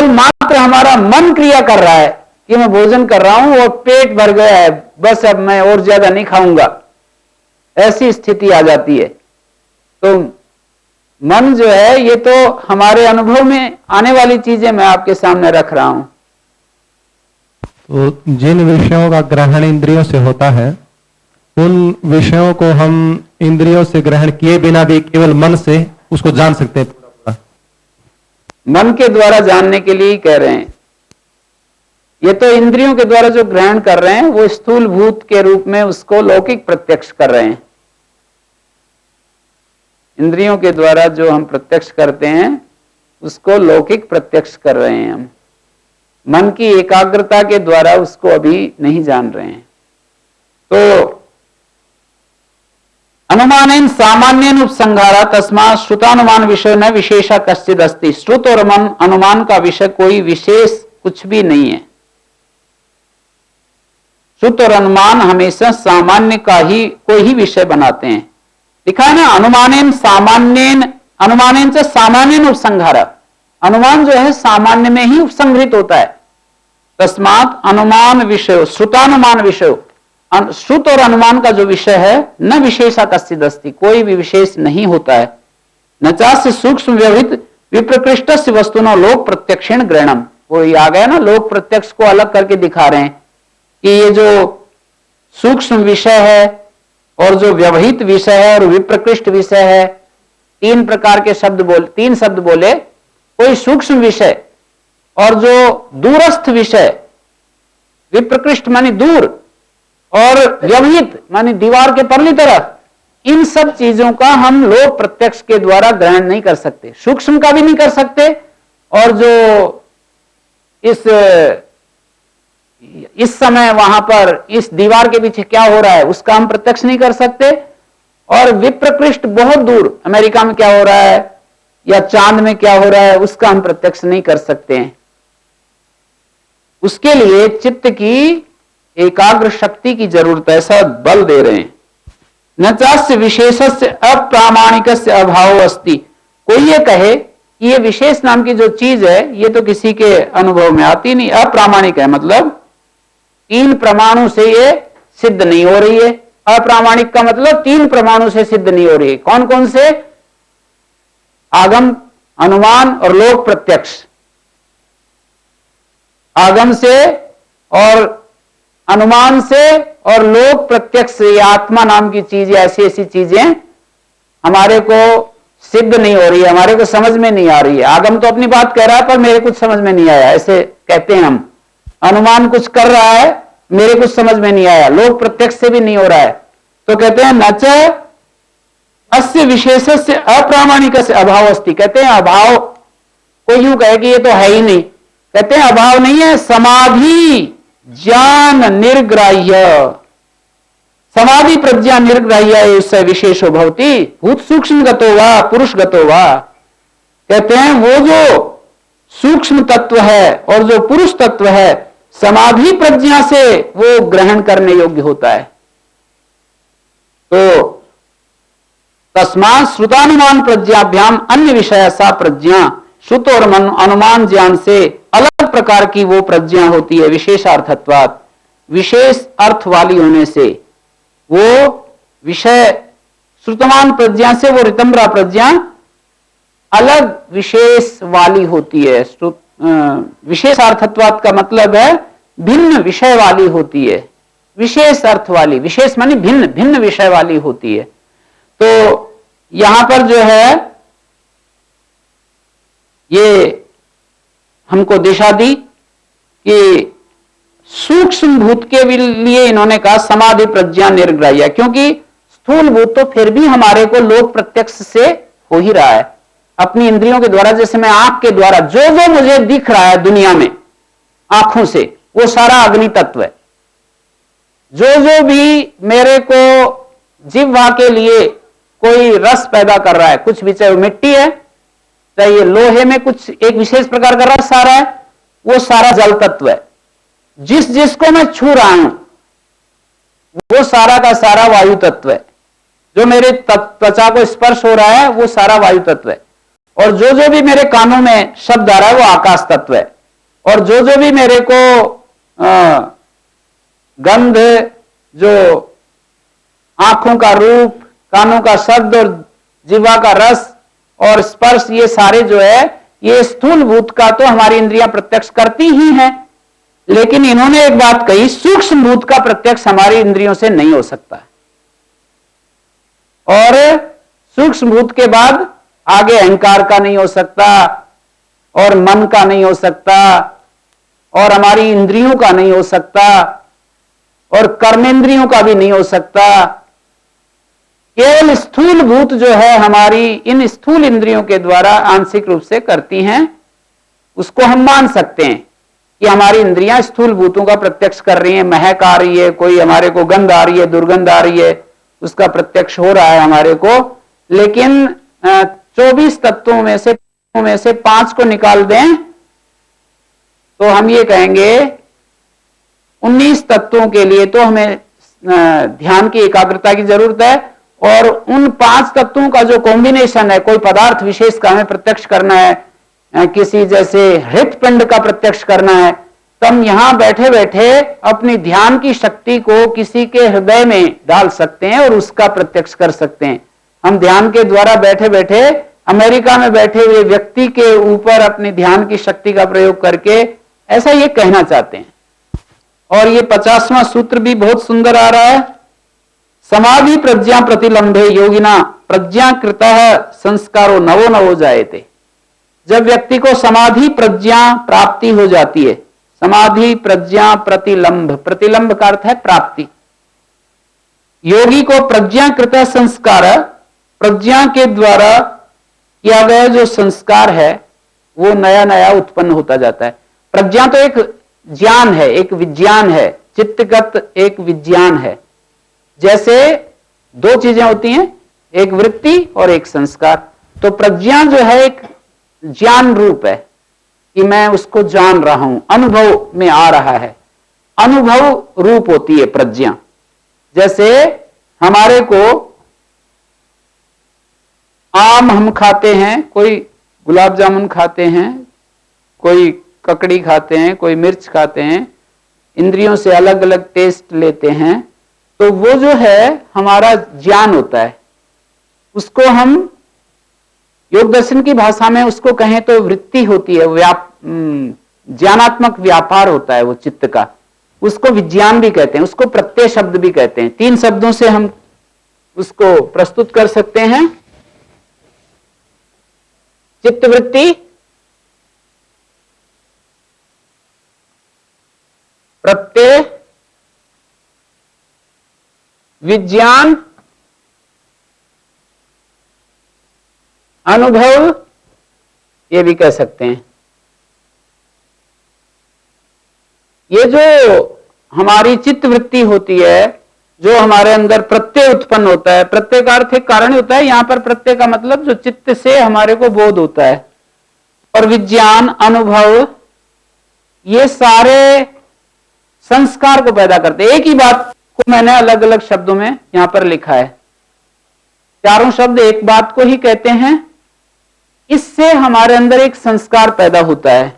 मात्र हमारा मन क्रिया कर रहा है कि मैं भोजन कर रहा हूं और पेट भर गया है, बस अब मैं और ज्यादा नहीं खाऊंगा, ऐसी स्थिति आ जाती है। तो मन जो है, ये तो हमारे अनुभव में आने वाली चीजें मैं आपके सामने रख रहा हूं। तो जिन विषयों का ग्रहण इंद्रियों से होता है, उन विषयों को हम इंद्रियों से ग्रहण किए बिना भी केवल मन से उसको जान सकते हैं पूरा। मन के द्वारा जानने के लिए ही कह रहे हैं। ये तो इंद्रियों के द्वारा जो ग्रहण कर रहे हैं वो स्थूल भूत के रूप में उसको लौकिक प्रत्यक्ष कर रहे हैं। इंद्रियों के द्वारा जो हम प्रत्यक्ष करते हैं उसको लौकिक प्रत्यक्ष कर रहे हैं हम। मन की एकाग्रता के द्वारा उसको अभी नहीं जान रहे हैं। तो अनुमानेन सामान्यन उपसंहारा तस्मात् श्रुतानुमान विषय न विशेषा कश्चिद अस्ति। श्रुत और मन, अनुमान का विषय कोई विशेष कुछ भी नहीं है। श्रुत और अनुमान हमेशा सामान्य का ही कोई ही विषय बनाते हैं। लिखा है ना, अनुमानेन से सामान्यन उपसंहारा। अनुमान जो है सामान्य में ही उपसंहृत होता है। तस्मात् अनुमान विषय श्रुतानुमान विषय, श्रुत और अनुमान का जो विषय है न विशेषा कश्चिद अस्ति, कोई भी विशेष नहीं होता है। न चास्य सूक्ष्म व्यवहित विप्रकृष्ट वस्तुनो लोक प्रत्यक्षेण ग्रहणम। वो आ गया ना, लोक प्रत्यक्ष को अलग करके दिखा रहे हैं कि ये जो सूक्ष्म विषय है और जो व्यवहित विषय है और विप्रकृष्ट विषय है, तीन शब्द बोले। कोई सूक्ष्म विषय और जो दूरस्थ विषय, विप्रकृष्ट मानी दूर और व्यवहित मानी दीवार के परली तरफ, इन सब चीजों का हम लोक प्रत्यक्ष के द्वारा ग्रहण नहीं कर सकते। सूक्ष्म का भी नहीं कर सकते और जो इस इस समय वहां पर इस दीवार के पीछे क्या हो रहा है उसका हम प्रत्यक्ष नहीं कर सकते, और विप्रकृष्ट बहुत दूर अमेरिका में क्या हो रहा है या चांद में क्या हो रहा है उसका हम प्रत्यक्ष नहीं कर सकते हैं। उसके लिए चित्त की एकाग्र शक्ति की जरूरत है, ऐसा बल दे रहे हैं। न चास्य विशेषस्य अप्रामाणिकस्य अभाव अस्ति। कोई ये कहे कि ये विशेष नाम की जो चीज है ये तो किसी के अनुभव में आती नहीं, अप्रामाणिक है, मतलब तीन परमाणु से ये सिद्ध नहीं हो रही है। अप्रामाणिक का मतलब तीन परमाणु से सिद्ध नहीं हो रही है। कौन कौन से? आगम, अनुमान और लोक प्रत्यक्ष। आगम से और अनुमान से और लोक प्रत्यक्ष से आत्मा नाम की चीजें, ऐसी ऐसी चीजें हमारे को सिद्ध नहीं हो रही है, हमारे को समझ में नहीं आ रही है। आगम तो अपनी बात कह रहा है पर मेरे कुछ समझ में नहीं आया, ऐसे कहते हैं हम। अनुमान कुछ कर रहा है, मेरे कुछ समझ में नहीं आया। लोक प्रत्यक्ष से भी नहीं हो रहा है, तो कहते हैं नच अस्य विशेषस्य अप्रामाणिकस्य अभाव अस्ति। कहते हैं अभाव, कोई यूं कहे कि ये तो है ही नहीं, कहते हैं अभाव नहीं है, समाधि ज्ञान निर्ग्राह्य, समाधि प्रज्ञा निर्ग्राह्य उससे विशेषो भवति भूत सूक्ष्म गतो वा पुरुष गतो वा। कहते हैं वो जो सूक्ष्म तत्व है और जो पुरुष तत्व है समाधि प्रज्ञा से वो ग्रहण करने योग्य होता है। तो तस्मात् श्रुतानुमान प्रज्ञाभ्याम अन्य विषय सा प्रज्ञा, श्रुत और अनुमान ज्ञान से अलग प्रकार की वो प्रज्ञा होती है। विशेषार्थत्वात्, विशेष अर्थ वाली होने से वो विषय, श्रुतमान प्रज्ञा से वो ऋतंभरा प्रज्ञा अलग विशेष वाली होती है। विशेषार्थत्वात् का मतलब है भिन्न विषय वाली होती है, विशेष अर्थ वाली, विशेष मानी भिन्न, भिन्न विषय वाली होती है। तो यहां पर जो है ये हमको दिशा दी कि सूक्ष्म भूत के लिए इन्होंने कहा समाधि प्रज्ञा निर्ग्राह्य, क्योंकि स्थूल भूत तो फिर भी हमारे को लोक प्रत्यक्ष से हो ही रहा है अपनी इंद्रियों के द्वारा। जैसे मैं आंख के द्वारा जो जो मुझे दिख रहा है दुनिया में आंखों से, वो सारा अग्नि तत्व है। जो जो भी मेरे को जिह्वा के लिए कोई रस पैदा कर रहा है, कुछ भी, चाहे वो मिट्टी है, चाहे ये लोहे में कुछ एक विशेष प्रकार का रस आ रहा है, वो सारा जल तत्व है। जिस जिसको मैं छू रहा हूं वो सारा का सारा वायु तत्व है। जो मेरे त्वचा को स्पर्श हो रहा है वो सारा वायु तत्व है। और जो जो भी मेरे कानों में शब्द आ रहा है वो आकाश तत्व है। और जो जो भी मेरे को गंध, जो आंखों का रूप, कानों का शब्द और जिह्वा का रस और स्पर्श, ये सारे जो है ये स्थूल भूत का तो हमारी इंद्रियां प्रत्यक्ष करती ही हैं। लेकिन इन्होंने एक बात कही, सूक्ष्म भूत का प्रत्यक्ष हमारी इंद्रियों से नहीं हो सकता। और सूक्ष्म भूत के बाद आगे अहंकार का नहीं हो सकता, और मन का नहीं हो सकता, और हमारी इंद्रियों का नहीं हो सकता, और कर्मेंद्रियों का भी नहीं हो सकता। केवल स्थूल भूत जो है हमारी इन स्थूल इंद्रियों के द्वारा आंशिक रूप से करती हैं। उसको हम मान सकते हैं कि हमारी इंद्रियां स्थूल भूतों का प्रत्यक्ष कर रही हैं। महक आ रही है, कोई हमारे को गंध आ रही है, दुर्गंध आ रही है, उसका प्रत्यक्ष हो रहा है हमारे को। लेकिन 24 तत्वों में से 5 को निकाल दें तो हम ये कहेंगे 19 तत्वों के लिए तो हमें ध्यान की एकाग्रता की जरूरत है। और उन 5 तत्वों का जो कॉम्बिनेशन है, कोई पदार्थ विशेष का हमें प्रत्यक्ष करना है, किसी जैसे हृदपिंड का प्रत्यक्ष करना है, तो हम यहां बैठे बैठे अपनी ध्यान की शक्ति को किसी के हृदय में डाल सकते हैं और उसका प्रत्यक्ष कर सकते हैं। हम ध्यान के द्वारा बैठे बैठे अमेरिका में बैठे हुए व्यक्ति के ऊपर अपनी ध्यान की शक्ति का प्रयोग करके ऐसा ये कहना चाहते हैं। और ये 50वां सूत्र भी बहुत सुंदर आ रहा है। समाधि प्रज्ञा प्रतिलंबे योगिना प्रज्ञाकृतः संस्कारो नवो नवो जायते। जब व्यक्ति को समाधि प्रज्ञा प्राप्ति हो जाती है, समाधि प्रज्ञा प्रतिलंब, प्रतिलंब का अर्थ है प्राप्ति। योगी को प्रज्ञाकृत संस्कार, प्रज्ञा के द्वारा किया गया जो संस्कार है वो नया नया उत्पन्न होता जाता है। प्रज्ञा तो एक ज्ञान है, एक विज्ञान है, चित्तगत एक विज्ञान है। जैसे दो चीजें होती हैं, एक वृत्ति और एक संस्कार। तो प्रज्ञा जो है एक ज्ञान रूप है कि मैं उसको जान रहा हूं, अनुभव में आ रहा है, अनुभव रूप होती है प्रज्ञा। जैसे हमारे को आम हम खाते हैं, कोई गुलाब जामुन खाते हैं, कोई ककड़ी खाते हैं, कोई मिर्च खाते हैं, इंद्रियों से अलग अलग टेस्ट लेते हैं, तो वो जो है हमारा ज्ञान होता है। उसको हम योग दर्शन की भाषा में उसको कहें तो वृत्ति होती है, ज्ञानात्मक व्यापार होता है वो चित्त का। उसको विज्ञान भी कहते हैं, उसको प्रत्यय शब्द भी कहते हैं। 3 शब्दों से हम उसको प्रस्तुत कर सकते हैं। चित्तवृत्ति, प्रत्यय, विज्ञान, अनुभव, ये भी कह सकते हैं। ये जो हमारी चित्तवृत्ति होती है, जो हमारे अंदर प्रत्यय उत्पन्न होता है, प्रत्यय का अर्थ एक कारण होता है, यहां पर प्रत्यय का मतलब जो चित्त से हमारे को बोध होता है, और विज्ञान, अनुभव, ये सारे संस्कार को पैदा करते हैं। एक ही बात को मैंने अलग अलग शब्दों में यहां पर लिखा है। चारों शब्द एक बात को ही कहते हैं। इससे हमारे अंदर एक संस्कार पैदा होता है।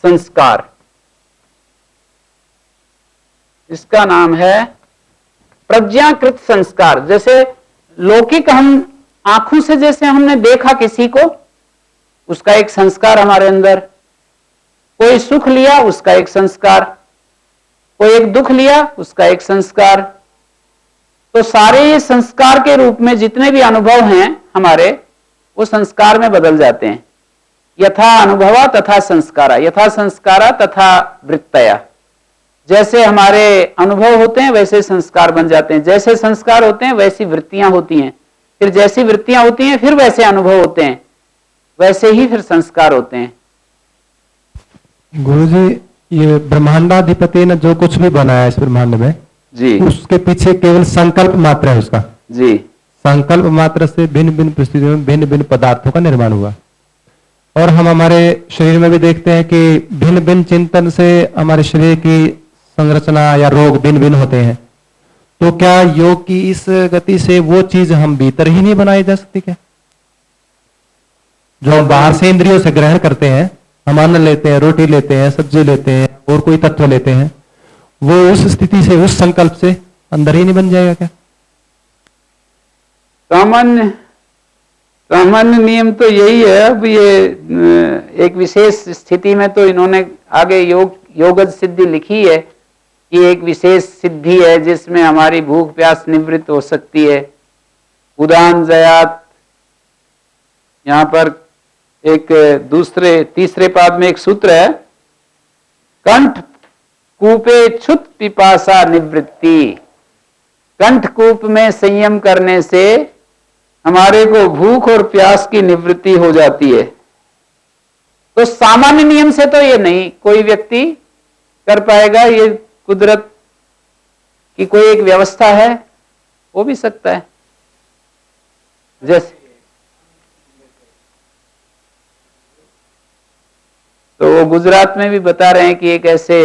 संस्कार, इसका नाम है प्रज्ञाकृत संस्कार। जैसे लौकिक हम आंखों से जैसे हमने देखा किसी को, उसका एक संस्कार हमारे अंदर, कोई सुख लिया उसका एक संस्कार, कोई एक दुख लिया उसका एक संस्कार। तो सारे ये संस्कार के रूप में जितने भी अनुभव हैं हमारे, वो संस्कार में बदल जाते हैं। यथा अनुभवा तथा संस्कारा, यथा संस्कारा तथा वृत्तया। जैसे हमारे अनुभव होते हैं वैसे संस्कार बन जाते हैं, जैसे संस्कार होते हैं वैसी वृत्तियां होती हैं, फिर जैसी वृत्तियां होती हैं फिर वैसे अनुभव होते हैं, वैसे ही फिर संस्कार होते हैं। गुरुजी, ये ब्रह्मांडाधिपति ने जो कुछ भी बनाया इस ब्रह्मांड में जी, उसके पीछे केवल संकल्प मात्र है उसका। जी, संकल्प मात्र से भिन्न भिन्न परिस्थितियों में भिन्न भिन्न पदार्थों का निर्माण हुआ। और हम हमारे शरीर में भी देखते हैं कि भिन्न भिन्न चिंतन से हमारे शरीर की संरचना या रोग भिन्न भिन्न होते हैं। तो क्या योग की इस गति से वो चीज हम भीतर ही नहीं बनाई जा सकती क्या? जो हम बाहर से इंद्रियों से ग्रहण करते हैं, हम अन्न लेते हैं, रोटी लेते हैं, सब्जी लेते हैं और कोई तत्व लेते हैं, वो उस स्थिति से, उस संकल्प से अंदर ही नहीं बन जाएगा क्या? सामान्य नियम तो यही है। अब ये एक विशेष स्थिति में तो इन्होंने आगे योगज सिद्धि लिखी है कि एक विशेष सिद्धि है जिसमें हमारी भूख प्यास निवृत्त हो सकती है। उदान जयात, यहां पर एक तीसरे पाद में एक सूत्र है, कंठ कूपे छुत पिपासा निवृत्ति। कंठकूप में संयम करने से हमारे को भूख और प्यास की निवृत्ति हो जाती है। तो सामान्य नियम से तो ये नहीं कोई व्यक्ति कर पाएगा, ये कुदरत की कोई एक व्यवस्था है, हो भी सकता है। जैसे तो वो गुजरात में भी बता रहे हैं कि एक ऐसे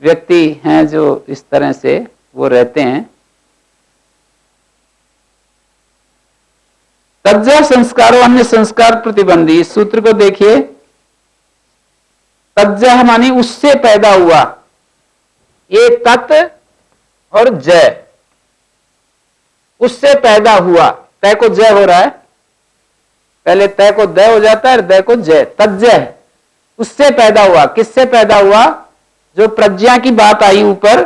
व्यक्ति हैं जो इस तरह से वो रहते हैं। तज्जा संस्कारों अन्य संस्कार प्रतिबंधी, इस सूत्र को देखिए। तज्जा मानी उससे पैदा हुआ, ये तत् और जय, उससे पैदा हुआ। तय को जय हो रहा है, पहले तय को दय हो जाता है, दय को जय, तज्जय, उससे पैदा हुआ। किससे पैदा हुआ? जो प्रज्ञा की बात आई ऊपर,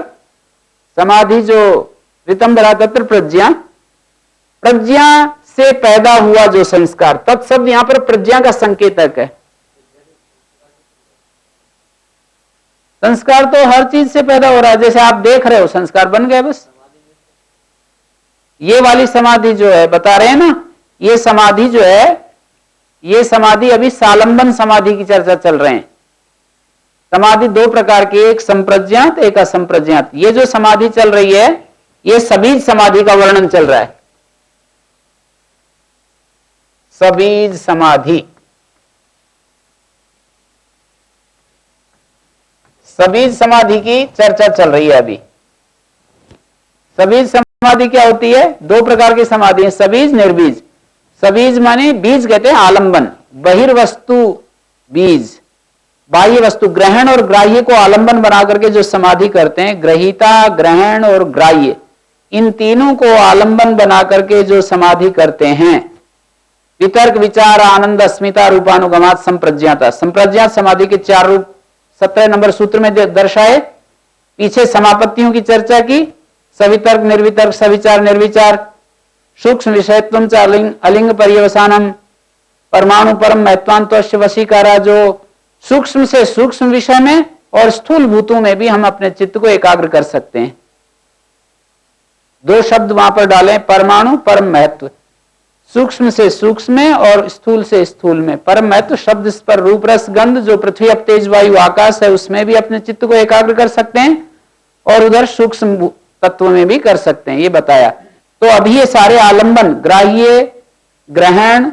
समाधि जो रितंबरा तत्र प्रज्ञा, प्रज्ञा से पैदा हुआ जो संस्कार, तत्शब्द यहां पर प्रज्ञा का संकेतक है। संस्कार तो हर चीज से पैदा हो रहा है, जैसे आप देख रहे हो संस्कार बन गए बस। ये वाली समाधि जो है बता रहे हैं ना, ये समाधि जो है, ये समाधि अभी सालंबन समाधि की चर्चा चल रहे हैं। समाधि दो प्रकार की, एक संप्रज्ञात एक असंप्रज्ञात। ये जो समाधि चल रही है ये सबीज समाधि का वर्णन चल रहा है। सबीज समाधि, सबीज समाधि की चर्चा चल रही है अभी। सबीज समाधि क्या होती है? दो प्रकार की समाधि है, सबीज निर्बीज। सबीज माने बीज कहते हैं आलंबन, बहिर्वस्तु बीज, बाह्य वस्तु। ग्रहण और ग्राह्य को आलंबन बना करके जो समाधि करते हैं, ग्रहीता, ग्रहण और ग्राह्य, इन तीनों को आलंबन बना करके जो समाधि करते हैं, वितर्क, विचार, आनंद, अस्मिता, रूपानुगमात, संप्रज्ञाता। संप्रज्ञात समाधि के चार रूप 17 नंबर सूत्र में दर्शाए। पीछे समापत्तियों की चर्चा की, सवितर्क, निर्वितर्क, सविचार, निर्विचार, सूक्ष्म विषयत्वम च अलिंग पर्यवसानम, परमाणु परम महत्वांतोश्य वशीकारा। जो सूक्ष्म से सूक्ष्म विषय में और स्थूल भूतों में भी हम अपने चित्त को एकाग्र कर सकते हैं। दो शब्द वहां पर डालें, परमाणु परम महत्व। सूक्ष्म से सूक्ष्म में और स्थूल से स्थूल में। परम महत्व शब्द इस पर रूप रस गंध, जो पृथ्वी अप तेज वायु आकाश है, उसमें भी अपने चित्त को एकाग्र कर सकते हैं और उधर सूक्ष्म तत्व में भी कर सकते हैं, ये बताया। तो अभी ये सारे आलंबन, ग्राह्य, ग्रहण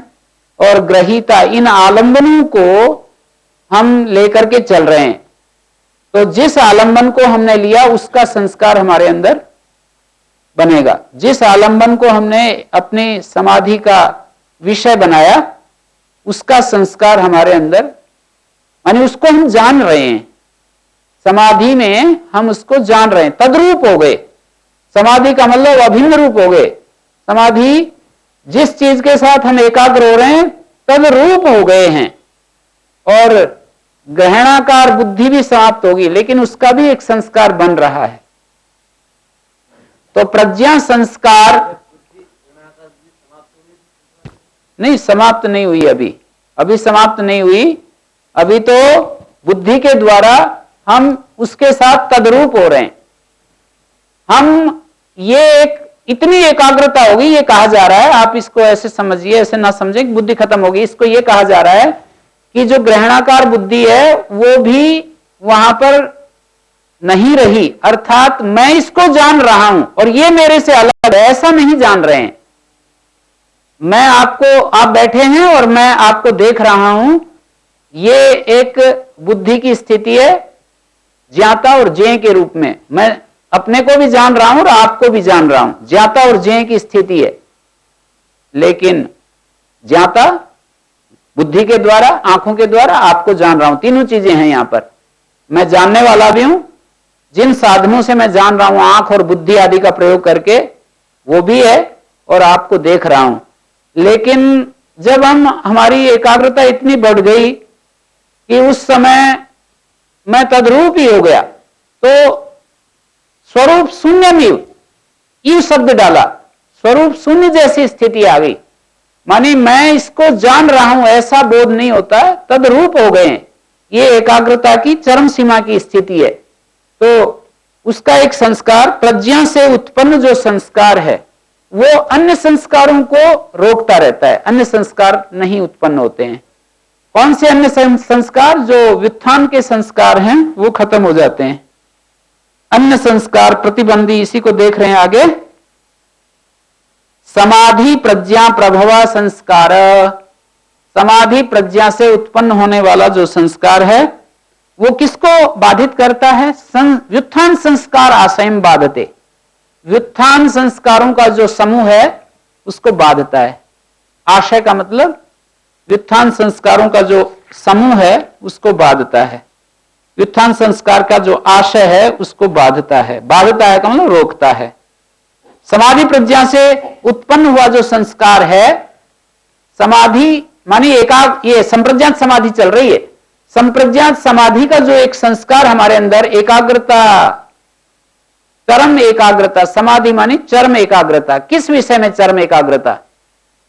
और ग्रहीता, इन आलंबनों को हम लेकर के चल रहे हैं। तो जिस आलंबन को हमने लिया उसका संस्कार हमारे अंदर बनेगा। जिस आलंबन को हमने अपनी समाधि का विषय बनाया उसका संस्कार हमारे अंदर, यानी उसको हम जान रहे हैं। समाधि में हम उसको जान रहे हैं, तद्रूप हो गए। समाधि का मतलब अभिन्न रूप हो गए। समाधि जिस चीज के साथ हम एकाग्र हो रहे हैं तद्रूप हो गए हैं, और ग्रहणाकार बुद्धि भी समाप्त होगी, लेकिन उसका भी एक संस्कार बन रहा है। तो प्रज्ञा संस्कार नहीं, समाप्त नहीं हुई अभी, अभी समाप्त नहीं हुई। अभी तो बुद्धि के द्वारा हम उसके साथ तद्रूप हो रहे हैं। हम ये एक इतनी एकाग्रता होगी, ये कहा जा रहा है, आप इसको ऐसे समझिए, ऐसे ना समझें, बुद्धि खत्म होगी। इसको ये कहा जा रहा है कि जो ग्रहणाकार बुद्धि है वो भी वहां पर नहीं रही, अर्थात मैं इसको जान रहा हूं और ये मेरे से अलग है, ऐसा नहीं जान रहे हैं। मैं आपको, आप बैठे हैं और मैं आपको देख रहा हूं, ये एक बुद्धि की स्थिति है, ज्ञाता और ज्ञेय के रूप में। मैं अपने को भी जान रहा हूं और आपको भी जान रहा हूं, ज्ञाता और ज्ञेय की स्थिति है। लेकिन ज्ञाता बुद्धि के द्वारा, आंखों के द्वारा आपको जान रहा हूं, तीनों चीजें हैं यहां पर। मैं जानने वाला भी हूं, जिन साधनों से मैं जान रहा हूं, आंख और बुद्धि आदि का प्रयोग करके, वो भी है, और आपको देख रहा हूं। लेकिन जब हमारी एकाग्रता इतनी बढ़ गई कि उस समय मैं तद्रूप ही हो गया, तो स्वरूप शून्यमिव, यू शब्द डाला, स्वरूप शून्य जैसी स्थिति आ गई। मानी मैं इसको जान रहा हूं ऐसा बोध नहीं होता, तद्रूप हो गए। ये एकाग्रता की चरम सीमा की स्थिति है। तो उसका एक संस्कार, प्रज्ञा से उत्पन्न जो संस्कार है वो अन्य संस्कारों को रोकता रहता है, अन्य संस्कार नहीं उत्पन्न होते हैं। कौन से अन्य संस्कार? जो व्युत्थान के संस्कार हैं वो खत्म हो जाते हैं। अन्य संस्कार प्रतिबंधी, इसी को देख रहे हैं आगे। समाधि प्रज्ञा प्रभवा संस्कार, समाधि प्रज्ञा से उत्पन्न होने वाला जो संस्कार है वो किसको बाधित करता है? व्युत्थान संस्कार आशयम बाधते, व्युत्थान संस्कारों का जो समूह है उसको बाधता है। आशय का मतलब व्युत्थान संस्कारों का जो समूह है उसको बाधता है। व्युत्थान संस्कार का जो आशय है उसको बाधता है। बाधता है का मतलब रोकता है। समाधि प्रज्ञा से उत्पन्न हुआ जो संस्कार है, समाधि मानी ये संप्रज्ञात समाधि चल रही है। संप्रज्ञात समाधि का जो एक संस्कार हमारे अंदर, एकाग्रता, चरम एकाग्रता, समाधि मानी चरम एकाग्रता। किस विषय में चरम एकाग्रता?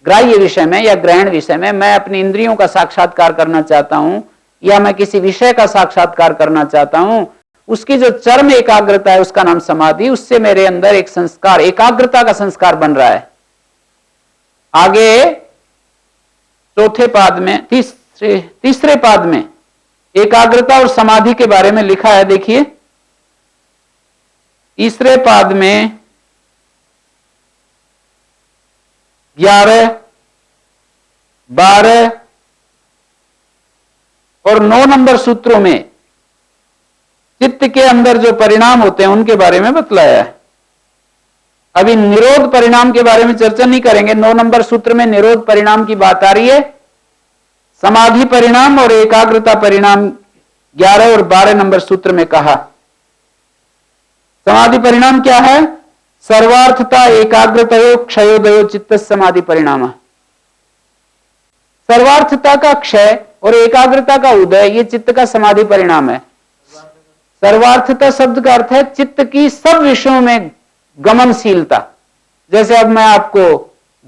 ग्राह्य विषय में या ग्रहण विषय में। मैं अपनी इंद्रियों का साक्षात्कार करना चाहता हूं या मैं किसी विषय का साक्षात्कार करना चाहता हूं, उसकी जो चरम एकाग्रता है उसका नाम समाधि। उससे मेरे अंदर एक संस्कार, एकाग्रता का संस्कार बन रहा है। आगे चौथे पाद में, तीसरे पाद में एकाग्रता और समाधि के बारे में लिखा है। देखिए तीसरे पाद में 11, 12 और 9 नंबर सूत्रों में चित्त के अंदर जो परिणाम होते हैं उनके बारे में बतलाया है। अभी निरोध परिणाम के बारे में चर्चा नहीं करेंगे। 9 नंबर सूत्र में निरोध परिणाम की बात आ रही है। समाधि परिणाम और एकाग्रता परिणाम 11 और 12 नंबर सूत्र में कहा। समाधि परिणाम क्या है? सर्वार्थता एकाग्रतयो क्षयोदयो चित्त समाधि परिणाम। सर्वार्थता का क्षय और एकाग्रता का उदय ये चित्त का समाधि परिणाम है। सर्वार्थता शब्द का अर्थ है चित्त की सब विषयों में गमनशीलता। जैसे अब मैं आपको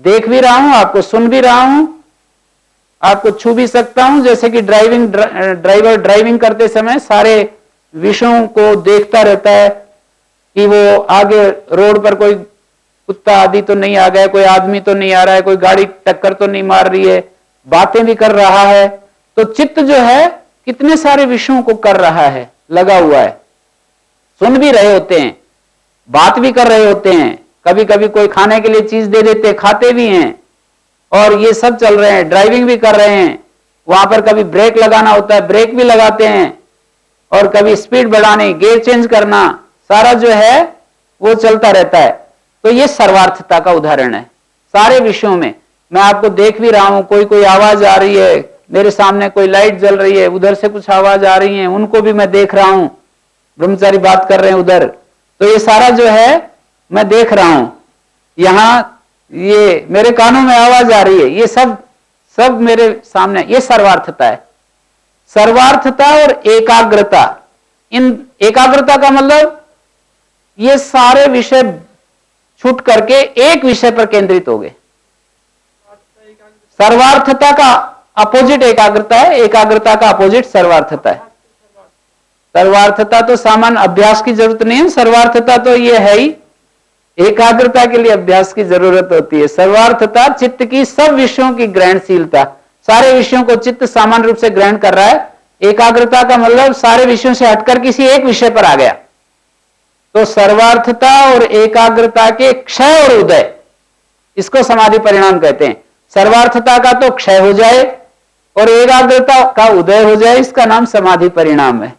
देख भी रहा हूं, आपको सुन भी रहा हूं, आपको छू भी सकता हूं। जैसे कि ड्राइवर ड्राइविंग करते समय सारे विषयों को देखता रहता है कि वो आगे रोड पर कोई कुत्ता आदि तो नहीं आ गया, कोई आदमी तो नहीं आ रहा है, कोई गाड़ी टक्कर तो नहीं मार रही है, बातें भी कर रहा है। तो चित्त जो है कितने सारे विषयों को कर रहा है, लगा हुआ है। सुन भी रहे होते हैं, बात भी कर रहे होते हैं, कभी कभी कोई खाने के लिए चीज दे देते, खाते भी हैं, और ये सब चल रहे हैं। ड्राइविंग भी कर रहे हैं, वहां पर कभी ब्रेक लगाना होता है, ब्रेक भी लगाते हैं, और कभी स्पीड बढ़ाने, गियर चेंज करना, सारा जो है वो चलता रहता है। तो ये सर्वार्थता का उदाहरण है। सारे विषयों में मैं आपको देख भी रहा हूं, कोई आवाज आ रही है, मेरे सामने कोई लाइट जल रही है, उधर से कुछ आवाज आ रही है, उनको भी मैं देख रहा हूं, ब्रह्मचारी बात कर रहे हैं उधर, तो ये सारा जो है मैं देख रहा हूं। यहां ये मेरे कानों में आवाज आ रही है, ये सब मेरे सामने, ये सर्वार्थता है। सर्वार्थता और एकाग्रता, इन एकाग्रता का मतलब ये सारे विषय छूट करके एक विषय पर केंद्रित हो गए। सर्वार्थता का अपोजिट एकाग्रता है, एकाग्रता का अपोजिट सर्वार्थता है। सर्वार्थता तो सामान्य अभ्यास की जरूरत नहीं है, सर्वार्थता तो ये है ही, एकाग्रता के लिए अभ्यास की जरूरत होती है। सर्वार्थता चित्त की सब विषयों की ग्रहणशीलता, सारे विषयों को चित्त सामान्य रूप से ग्रहण कर रहा है। एकाग्रता का मतलब सारे विषयों से हटकर किसी एक विषय पर आ गया। तो सर्वार्थता और एकाग्रता के क्षय और उदय, इसको समाधि परिणाम कहते हैं। सर्वार्थता का तो क्षय हो जाए और एकाग्रता का उदय हो जाए, इसका नाम समाधि परिणाम है।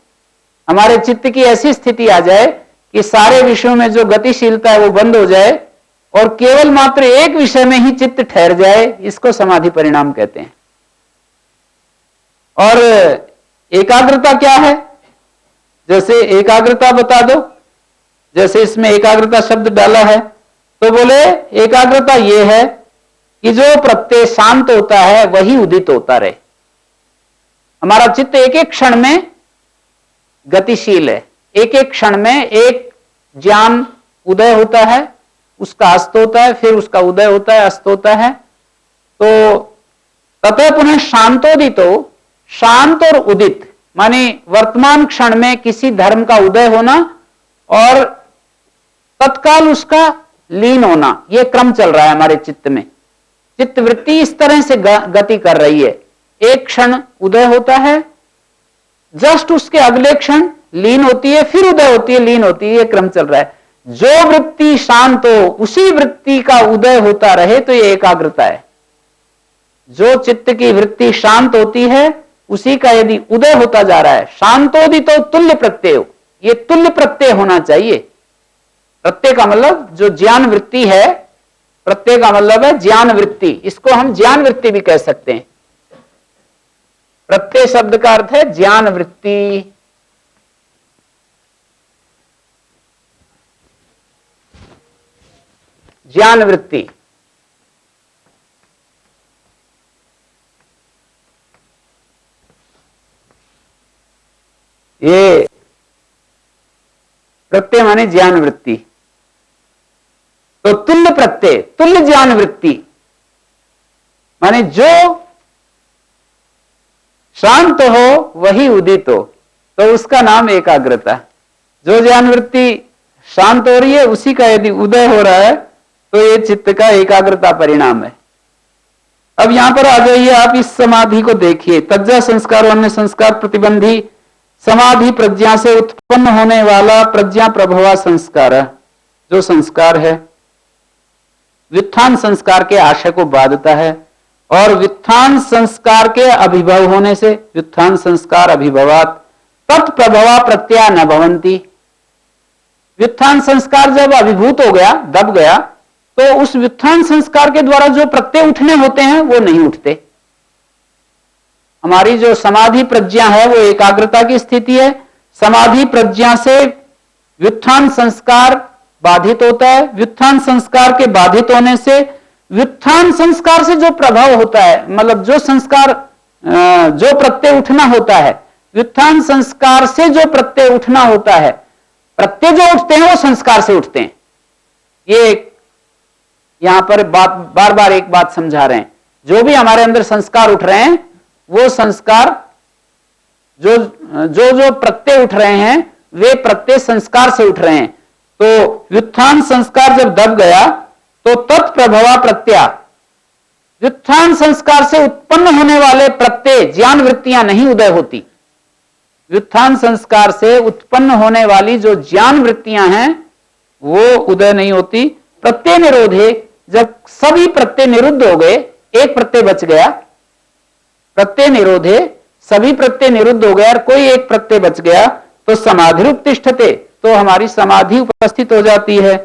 हमारे चित्त की ऐसी स्थिति आ जाए कि सारे विषयों में जो गतिशीलता है वो बंद हो जाए और केवल मात्र एक विषय में ही चित्त ठहर जाए, इसको समाधि परिणाम कहते हैं। और एकाग्रता क्या है? जैसे एकाग्रता बता दो, जैसे इसमें एकाग्रता शब्द डाला है, तो बोले एकाग्रता ये है कि जो प्रत्यय शांत होता है वही उदित होता रहे। हमारा चित्त एक एक क्षण में गतिशील है, एक एक क्षण में एक ज्ञान उदय होता है, उसका अस्त होता है, फिर उसका उदय होता है, अस्त होता है। तो ततः पुनः शांतोदितो, शांत और उदित माने वर्तमान क्षण में किसी धर्म का उदय होना और तत्काल उसका लीन होना, यह क्रम चल रहा है हमारे चित्त में। चित्त वृत्ति इस तरह से गति कर रही है। एक क्षण उदय होता है, जस्ट उसके अगले क्षण लीन होती है, फिर उदय होती है, लीन होती है, यह क्रम चल रहा है। जो वृत्ति शांत हो उसी वृत्ति का उदय होता रहे तो यह एकाग्रता है। जो चित्त की वृत्ति शांत होती है उसी का यदि उदय होता जा रहा है, शांतोदितो तुल्य प्रत्यय, ये तुल्य प्रत्यय होना चाहिए। प्रत्यय का मतलब जो ज्ञान वृत्ति है, प्रत्यय का मतलब है ज्ञान वृत्ति, इसको हम ज्ञान वृत्ति भी कह सकते हैं। प्रत्यय शब्द का अर्थ है ज्ञान वृत्ति। ज्ञान वृत्ति ये प्रत्यय माने ज्ञान वृत्ति। तो तुल्य प्रत्यय, तुल्य ज्ञान वृत्ति माने जो शांत हो वही उदित हो, तो उसका नाम एकाग्रता। जो ज्ञान वृत्ति शांत हो रही है उसी का यदि उदय हो रहा है तो ये चित्त का एकाग्रता परिणाम है। अब यहां पर आ जाइए आप, इस समाधि को देखिए। तज्जा संस्कार अन्य संस्कार प्रतिबंधी समाधि प्रज्ञा से उत्पन्न होने वाला प्रज्ञा प्रभवा संस्कार, जो संस्कार है व्युत्थान संस्कार के आशय को बाधता है, और व्युत्थान संस्कार के अभिभव होने से, व्युत्थान संस्कार अभिभवात तत्प्रभवा प्रत्यय न भवंती। व्युत्थान संस्कार जब अभिभूत हो गया, दब गया, तो उस व्युत्थान संस्कार के द्वारा जो प्रत्यय उठने होते हैं वो नहीं उठते। हमारी जो समाधि प्रज्ञा है वो एकाग्रता की स्थिति है। समाधि प्रज्ञा से व्युत्थान संस्कार बाधित होता है। व्युत्थान संस्कार के बाधित होने से व्युत्थान संस्कार से जो प्रभाव होता है, मतलब जो संस्कार, जो प्रत्यय उठना होता है, व्युत्थान संस्कार से जो प्रत्यय उठना होता है, प्रत्यय जो उठते हैं वो संस्कार से उठते हैं। ये यहां पर बार बार एक बात समझा रहे हैं, जो भी हमारे अंदर संस्कार उठ रहे हैं वो संस्कार, जो जो जो प्रत्यय उठ रहे हैं वे प्रत्यय संस्कार से उठ रहे हैं। तो व्युत्थान संस्कार जब दब गया तो तत्प्रभवा प्रत्यय, व्युत्थान संस्कार से उत्पन्न होने वाले प्रत्यय ज्ञान वृत्तियां नहीं उदय होती। व्युत्थान संस्कार से उत्पन्न होने वाली जो ज्ञान वृत्तियां हैं वो उदय नहीं होती। प्रत्यय निरोधे, जब सभी प्रत्यय निरुद्ध हो गए, एक प्रत्यय बच गया, प्रत्यय निरोधे सभी प्रत्यय निरुद्ध हो गया और कोई एक प्रत्यय बच गया, तो समाधि उपतिष्ठते, तो हमारी समाधि उपस्थित हो जाती है।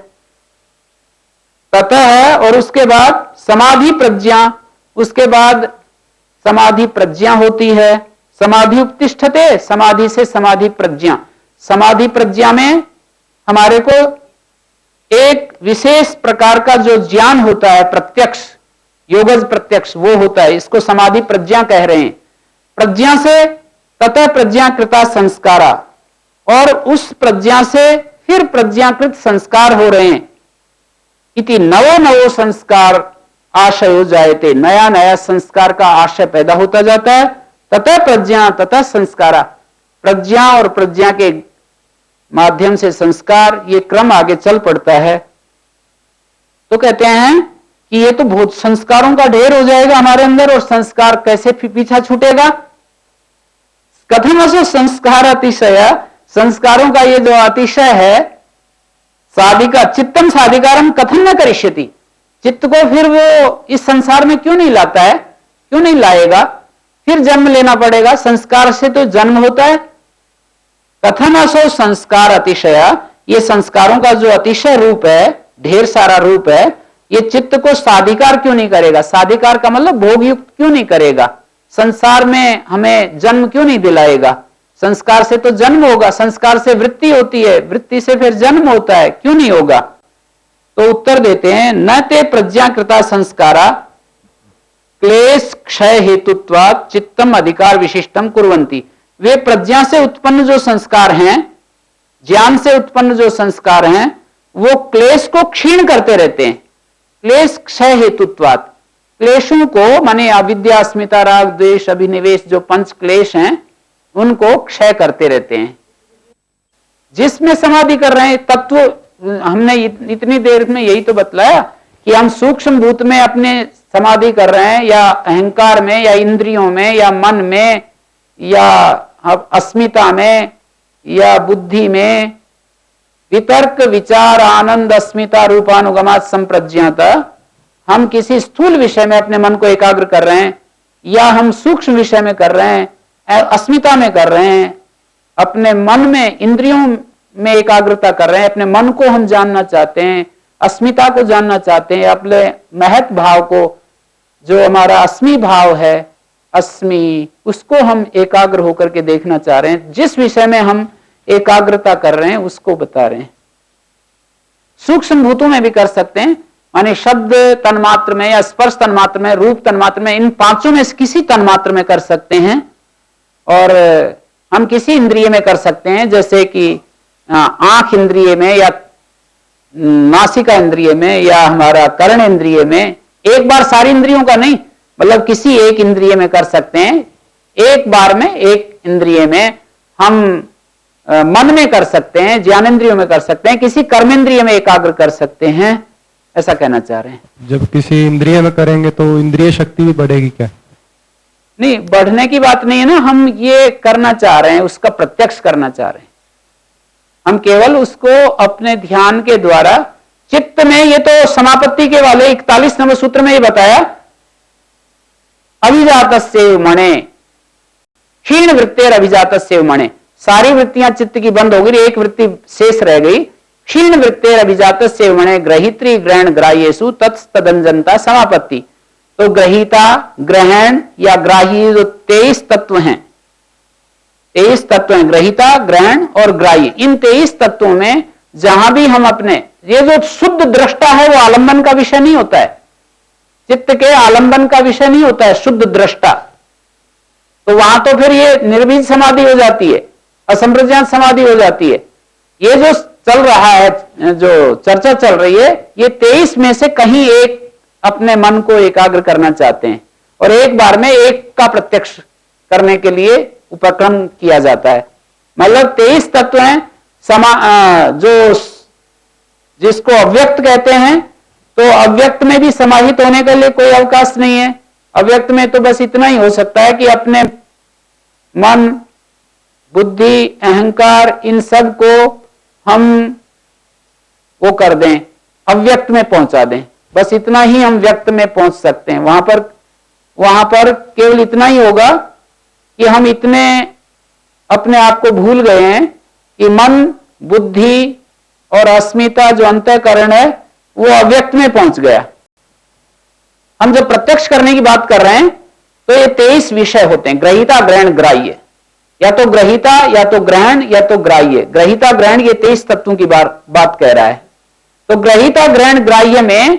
ततः, और उसके बाद समाधि प्रज्ञा, उसके बाद समाधि प्रज्ञा होती है। समाधि उपतिष्ठते, समाधि से समाधि प्रज्ञा। समाधि प्रज्ञा में हमारे को एक विशेष प्रकार का जो ज्ञान होता है, प्रत्यक्ष, योगज प्रत्यक्ष, वो होता है। इसको समाधि प्रज्ञा कह रहे हैं। प्रज्ञा से ततः प्रज्ञाकृता संस्कारा, और उस प्रज्ञा से फिर प्रज्ञाकृत संस्कार हो रहे हैं। इति नवो नवो संस्कार आशयो जायते, नया नया संस्कार का आशय पैदा होता जाता है। ततः प्रज्ञा ततः संस्कारा, प्रज्ञा और प्रज्ञा के माध्यम से संस्कार, ये क्रम आगे चल पड़ता है। तो कहते हैं कि ये तो बहुत संस्कारों का ढेर हो जाएगा हमारे अंदर, और संस्कार कैसे पीछा छूटेगा। कथम असो संस्कार अतिशय, संस्कारों का ये जो अतिशय है, साधिका चित्तम साधिकारम कथन न करिष्यति, चित्त को फिर वो इस संसार में क्यों नहीं लाता है, क्यों नहीं लाएगा, फिर जन्म लेना पड़ेगा। संस्कार से तो जन्म होता है। कथन असो संस्कार अतिशय, ये संस्कारों का जो अतिशय रूप है, ढेर सारा रूप है, ये चित्त को साधिकार क्यों नहीं करेगा। साधिकार का मतलब भोगयुक्त क्यों नहीं करेगा, संसार में हमें जन्म क्यों नहीं दिलाएगा। संस्कार से तो जन्म होगा, संस्कार से वृत्ति होती है, वृत्ति से फिर जन्म होता है, क्यों नहीं होगा। तो उत्तर देते हैं, न ते प्रज्ञाकृता संस्कारा क्लेश क्षय हेतुत्वात् चित्तम अधिकार विशिष्टम कुर्वन्ति। वे प्रज्ञा से उत्पन्न जो संस्कार हैं, ज्ञान से उत्पन्न जो संस्कार हैं, वो क्लेश को क्षीण करते रहते हैं। क्लेश क्षय हेतुत्वात्, क्लेशों को माने अविद्या अस्मिता राग द्वेष अभिनिवेश, जो पंच क्लेश हैं, उनको क्षय करते रहते हैं। जिसमें समाधि कर रहे हैं तत्व, हमने इतनी देर में यही तो बतलाया कि हम सूक्ष्म भूत में अपने समाधि कर रहे हैं, या अहंकार में, या इंद्रियों में, या मन में, या अस्मिता में, या बुद्धि में, वितर्क विचार आनंद अस्मिता रूपानुगमात संप्रज्ञात। हम किसी स्थूल विषय में अपने मन को एकाग्र कर रहे हैं, या हम सूक्ष्म विषय में कर रहे हैं, अस्मिता में कर रहे हैं, अपने मन में, इंद्रियों में एकाग्रता कर रहे हैं, अपने मन को हम जानना चाहते हैं, अस्मिता को जानना चाहते हैं, अपने महत भाव को, जो हमारा अस्मि भाव है, अस्मि, उसको हम एकाग्र होकर के देखना चाह रहे हैं। जिस विषय में हम एकाग्रता कर रहे हैं उसको बता रहे हैं। सूक्ष्म भूतों में भी कर सकते हैं, माने शब्द तन्मात्र में, या स्पर्श तन्मात्र में, रूप तन्मात्र में, इन पांचों में से किसी तन्मात्र में कर सकते हैं। और हम किसी इंद्रिय में कर सकते हैं, जैसे कि आंख इंद्रिय में, या नासिका इंद्रिय में, या हमारा कर्ण इंद्रिय में। एक बार सारी इंद्रियों का नहीं, मतलब किसी एक इंद्रिय में कर सकते हैं। एक बार में एक इंद्रिय में हम मन में कर सकते हैं, ज्ञानेंद्रियों में कर सकते हैं, किसी कर्मेंद्रिय में एकाग्र कर सकते हैं। ऐसा कहना चाह रहे हैं। जब किसी इंद्रिय में करेंगे तो इंद्रिय शक्ति भी बढ़ेगी क्या? नहीं, बढ़ने की बात नहीं है ना, हम ये करना चाह रहे हैं, उसका प्रत्यक्ष करना चाह रहे हैं। हम केवल उसको अपने ध्यान के द्वारा चित्त में, ये तो समापत्ति के वाले 41 नंबर सूत्र में ये बताया, अभिजातस्य मणे क्षीण वृत्तेर अभिजातस्य मणे, सारी वृत्तियां चित्त की बंद हो गई, एक वृत्ति शेष रह गई। क्षीण वृत्तेर अभिजातस्य मणे ग्रहित्री ग्रहण ग्राह्येषु तत्तदंजनता समापत्ति। तो ग्रहिता, ग्रहण या ग्राह्य जो 23 तत्व हैं, 23 तत्व हैं, ग्रहिता, ग्रहण और ग्राह्य, इन 23 तत्वों में जहां भी हम अपने, ये जो शुद्ध दृष्टा है वो आलंबन का विषय नहीं होता है, चित्त के आलंबन का विषय नहीं होता है शुद्ध दृष्टा। तो वहां तो फिर ये निर्बीज समाधि हो जाती है, असंप्रज्ञात समाधि हो जाती है। ये जो चल रहा है, जो चर्चा चल रही है, ये 23 में से कहीं एक अपने मन को एकाग्र करना चाहते हैं और एक बार में एक का प्रत्यक्ष करने के लिए उपक्रम किया जाता है। मतलब 23 तत्व हैं, जो जिसको अव्यक्त कहते हैं, तो अव्यक्त में भी समाहित होने के लिए कोई अवकाश नहीं है। अव्यक्त में तो बस इतना ही हो सकता है कि अपने मन, बुद्धि, अहंकार, इन सब को हम वो कर दें, अव्यक्त में पहुंचा दें, बस इतना ही हम व्यक्त में पहुंच सकते हैं। वहां पर केवल इतना ही होगा कि हम इतने अपने आप को भूल गए हैं कि मन, बुद्धि और अस्मिता जो अंतःकरण है वो अव्यक्त में पहुंच गया। हम जब प्रत्यक्ष करने की बात कर रहे हैं तो ये 23 विषय होते हैं, ग्रहिता, ग्रहण, ग्राह्य, या तो ग्रहिता, या तो ग्रहण, या तो ग्राह्य। ग्रहिता, ग्रहण, ये 23 तत्वों की बात कह रहा है। तो ग्रहिता, ग्रहण, ग्राह्य में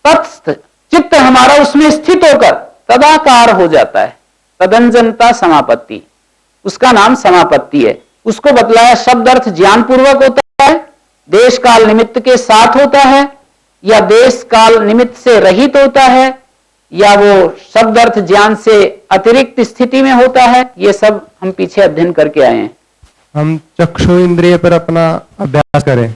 तत्स्थ चित्त हमारा उसमें स्थित होकर तदाकार हो जाता है, तदंजनता समापत्ति, उसका नाम समापत्ति है। उसको बतलाया शब्द अर्थ ज्ञान पूर्वक होता है, देश काल निमित्त के साथ होता है, या देश काल निमित्त से रहित होता है, या वो शब्द अर्थ ज्ञान से अतिरिक्त स्थिति में होता है। ये सब हम पीछे अध्ययन करके आए हैं। हम चक्षु इंद्रिय पर अपना अभ्यास करें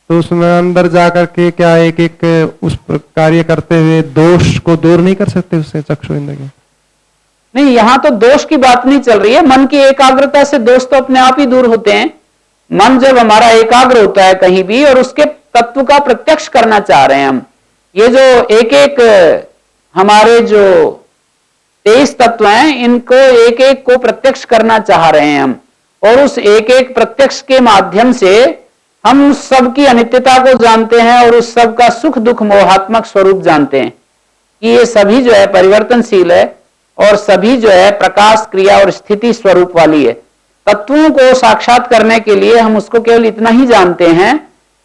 तो उसमें अंदर जाकर के क्या एक एक उस पर कार्य करते हुए दोष को दूर नहीं कर सकते उससे, चक्षु इंद्रिय? नहीं, यहां तो दोष की बात नहीं चल रही है। मन की एकाग्रता से दोष तो अपने आप ही दूर होते हैं। मन जब हमारा एकाग्र होता है कहीं भी और उसके तत्व का प्रत्यक्ष करना चाह रहे हैं हम, ये जो एक एक हमारे जो 23 तत्व हैं, इनको एक एक को प्रत्यक्ष करना चाह रहे हैं हम, और उस एक एक प्रत्यक्ष के माध्यम से हम उस सब की अनित्यता को जानते हैं और उस सब का सुख दुख मोहात्मक स्वरूप जानते हैं कि ये सभी जो है परिवर्तनशील है और सभी जो है प्रकाश, क्रिया और स्थिति स्वरूप वाली है। तत्वों को साक्षात करने के लिए हम उसको केवल इतना ही जानते हैं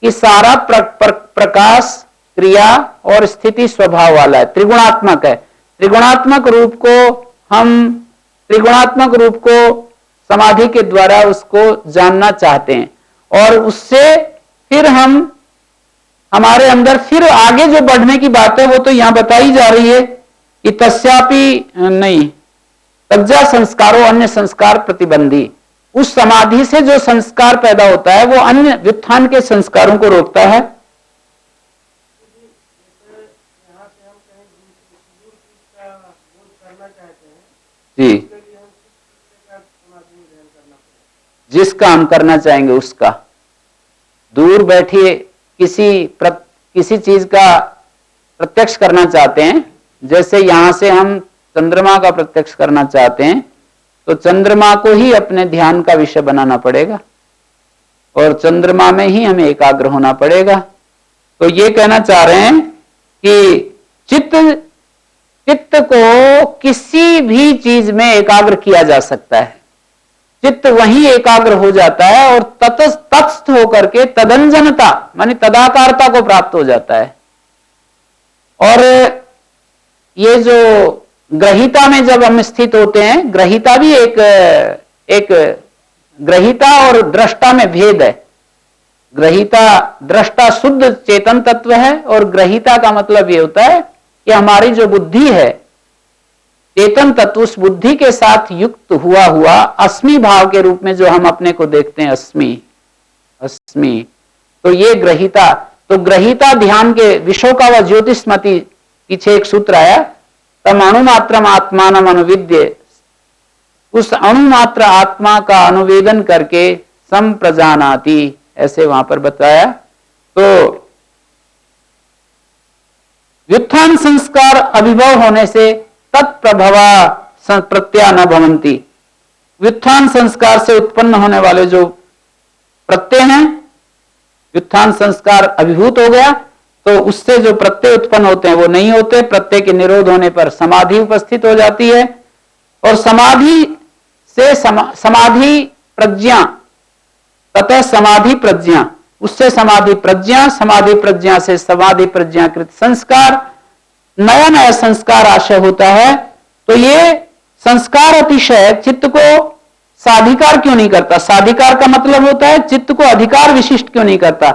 कि सारा प्रकाश, क्रिया और स्थिति स्वभाव वाला है, त्रिगुणात्मक है। त्रिगुणात्मक रूप को समाधि के द्वारा उसको जानना चाहते हैं, और उससे फिर हम हमारे अंदर फिर आगे जो बढ़ने की बात है वो तो यहां बताई जा रही है कि तस्यापि नहीं तज्जा संस्कारों अन्य संस्कार प्रतिबंधी। उस समाधि से जो संस्कार पैदा होता है वो अन्य व्युत्थान के संस्कारों को रोकता है। जी, जिसका हम करना चाहेंगे उसका, दूर बैठिए किसी चीज का प्रत्यक्ष करना चाहते हैं, जैसे यहां से हम चंद्रमा का प्रत्यक्ष करना चाहते हैं तो चंद्रमा को ही अपने ध्यान का विषय बनाना पड़ेगा और चंद्रमा में ही हमें एकाग्र होना पड़ेगा। तो ये कहना चाह रहे हैं कि चित्त को किसी भी चीज में एकाग्र किया जा सकता है, चित्त वहीं एकाग्र हो जाता है और तटस्थ होकर के तदंजनता मानी तदाकारता को प्राप्त हो जाता है। और ये जो ग्रहिता में जब हम स्थित होते हैं, ग्रहिता भी एक ग्रहिता और दृष्टा में भेद है। ग्रहिता दृष्टा शुद्ध चेतन तत्व है और ग्रहिता का मतलब ये होता है कि हमारी जो बुद्धि है चेतन तत्व, उस बुद्धि के साथ युक्त हुआ अस्मि भाव के रूप में जो हम अपने को देखते हैं, अस्मि। तो ये ग्रहिता, तो ग्रहीता ध्यान के विषयों का वह ज्योतिषमति, पीछे एक सूत्र आया, तम अणुमात्रम आत्मानम अनुविद्य, उस अणुमात्र आत्मा का अनुवेदन करके संप्रजानाति, ऐसे वहां पर बताया। तो व्युत्थान संस्कार अभिभव होने से तत्प्रभवा प्रत्यय न भवंती, व्युत्थान संस्कार से उत्पन्न होने वाले जो प्रत्यय हैं, व्युत्थान संस्कार अभिभूत हो गया तो उससे जो प्रत्यय उत्पन्न होते हैं वो नहीं होते। प्रत्यय के निरोध होने पर समाधि उपस्थित हो जाती है, और समाधि से समाधि प्रज्ञा, ततः समाधि प्रज्ञा, उससे समाधि प्रज्ञा, समाधि प्रज्ञा से समाधि प्रज्ञाकृत संस्कार, नया नया संस्कार आशय होता है। तो ये संस्कार अतिशय चित्त को साधिकार क्यों नहीं करता? साधिकार का मतलब होता है चित्त को अधिकार विशिष्ट क्यों नहीं करता?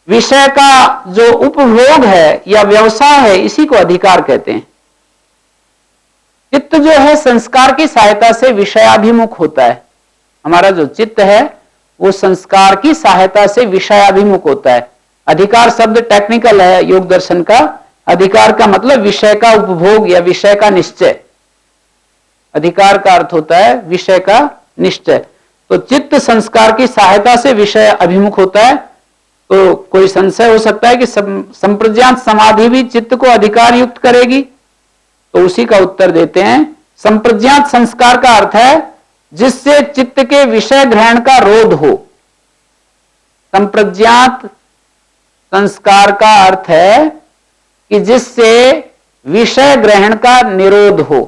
विषय का जो उपभोग है या व्यवसाय है, इसी को अधिकार कहते हैं। चित्त जो है संस्कार की सहायता से विषयाभिमुख होता है। हमारा जो चित्त है वो संस्कार की सहायता से विषयाभिमुख होता है। अधिकार शब्द टेक्निकल है योग दर्शन का। अधिकार का मतलब विषय का उपभोग या विषय का निश्चय। अधिकार का अर्थ होता है विषय का निश्चय। तो चित्त संस्कार की सहायता से विषय अभिमुख होता है। तो कोई संशय हो सकता है कि संप्रज्ञात समाधि भी चित्त को अधिकार युक्त करेगी, तो उसी का उत्तर देते हैं। संप्रज्ञात संस्कार का अर्थ है जिससे चित्त के विषय ग्रहण का रोध हो। संप्रज्ञात संस्कार का अर्थ है कि जिससे विषय ग्रहण का निरोध हो।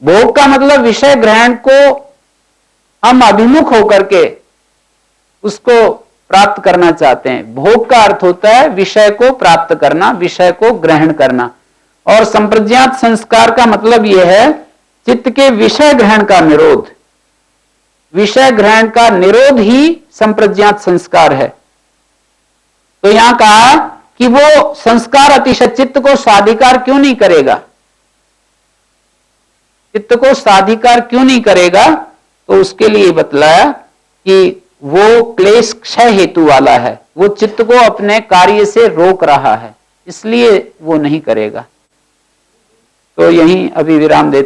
भोग का मतलब विषय ग्रहण को हम अभिमुख होकर के उसको प्राप्त करना चाहते हैं। भोग का अर्थ होता है विषय को प्राप्त करना, विषय को ग्रहण करना। और संप्रज्ञात संस्कार का मतलब यह है चित्त के विषय ग्रहण का निरोध। विषय ग्रहण का निरोध ही संप्रज्ञात संस्कार है। तो यहां कहा कि वो संस्कार अतिशय चित्त को साधिकार क्यों नहीं करेगा? चित्त को साधिकार क्यों नहीं करेगा? तो उसके लिए बतलाया कि वो क्लेश क्षय हेतु वाला है, वो चित्त को अपने कार्य से रोक रहा है, इसलिए वो नहीं करेगा। तो यहीं अभी विराम देते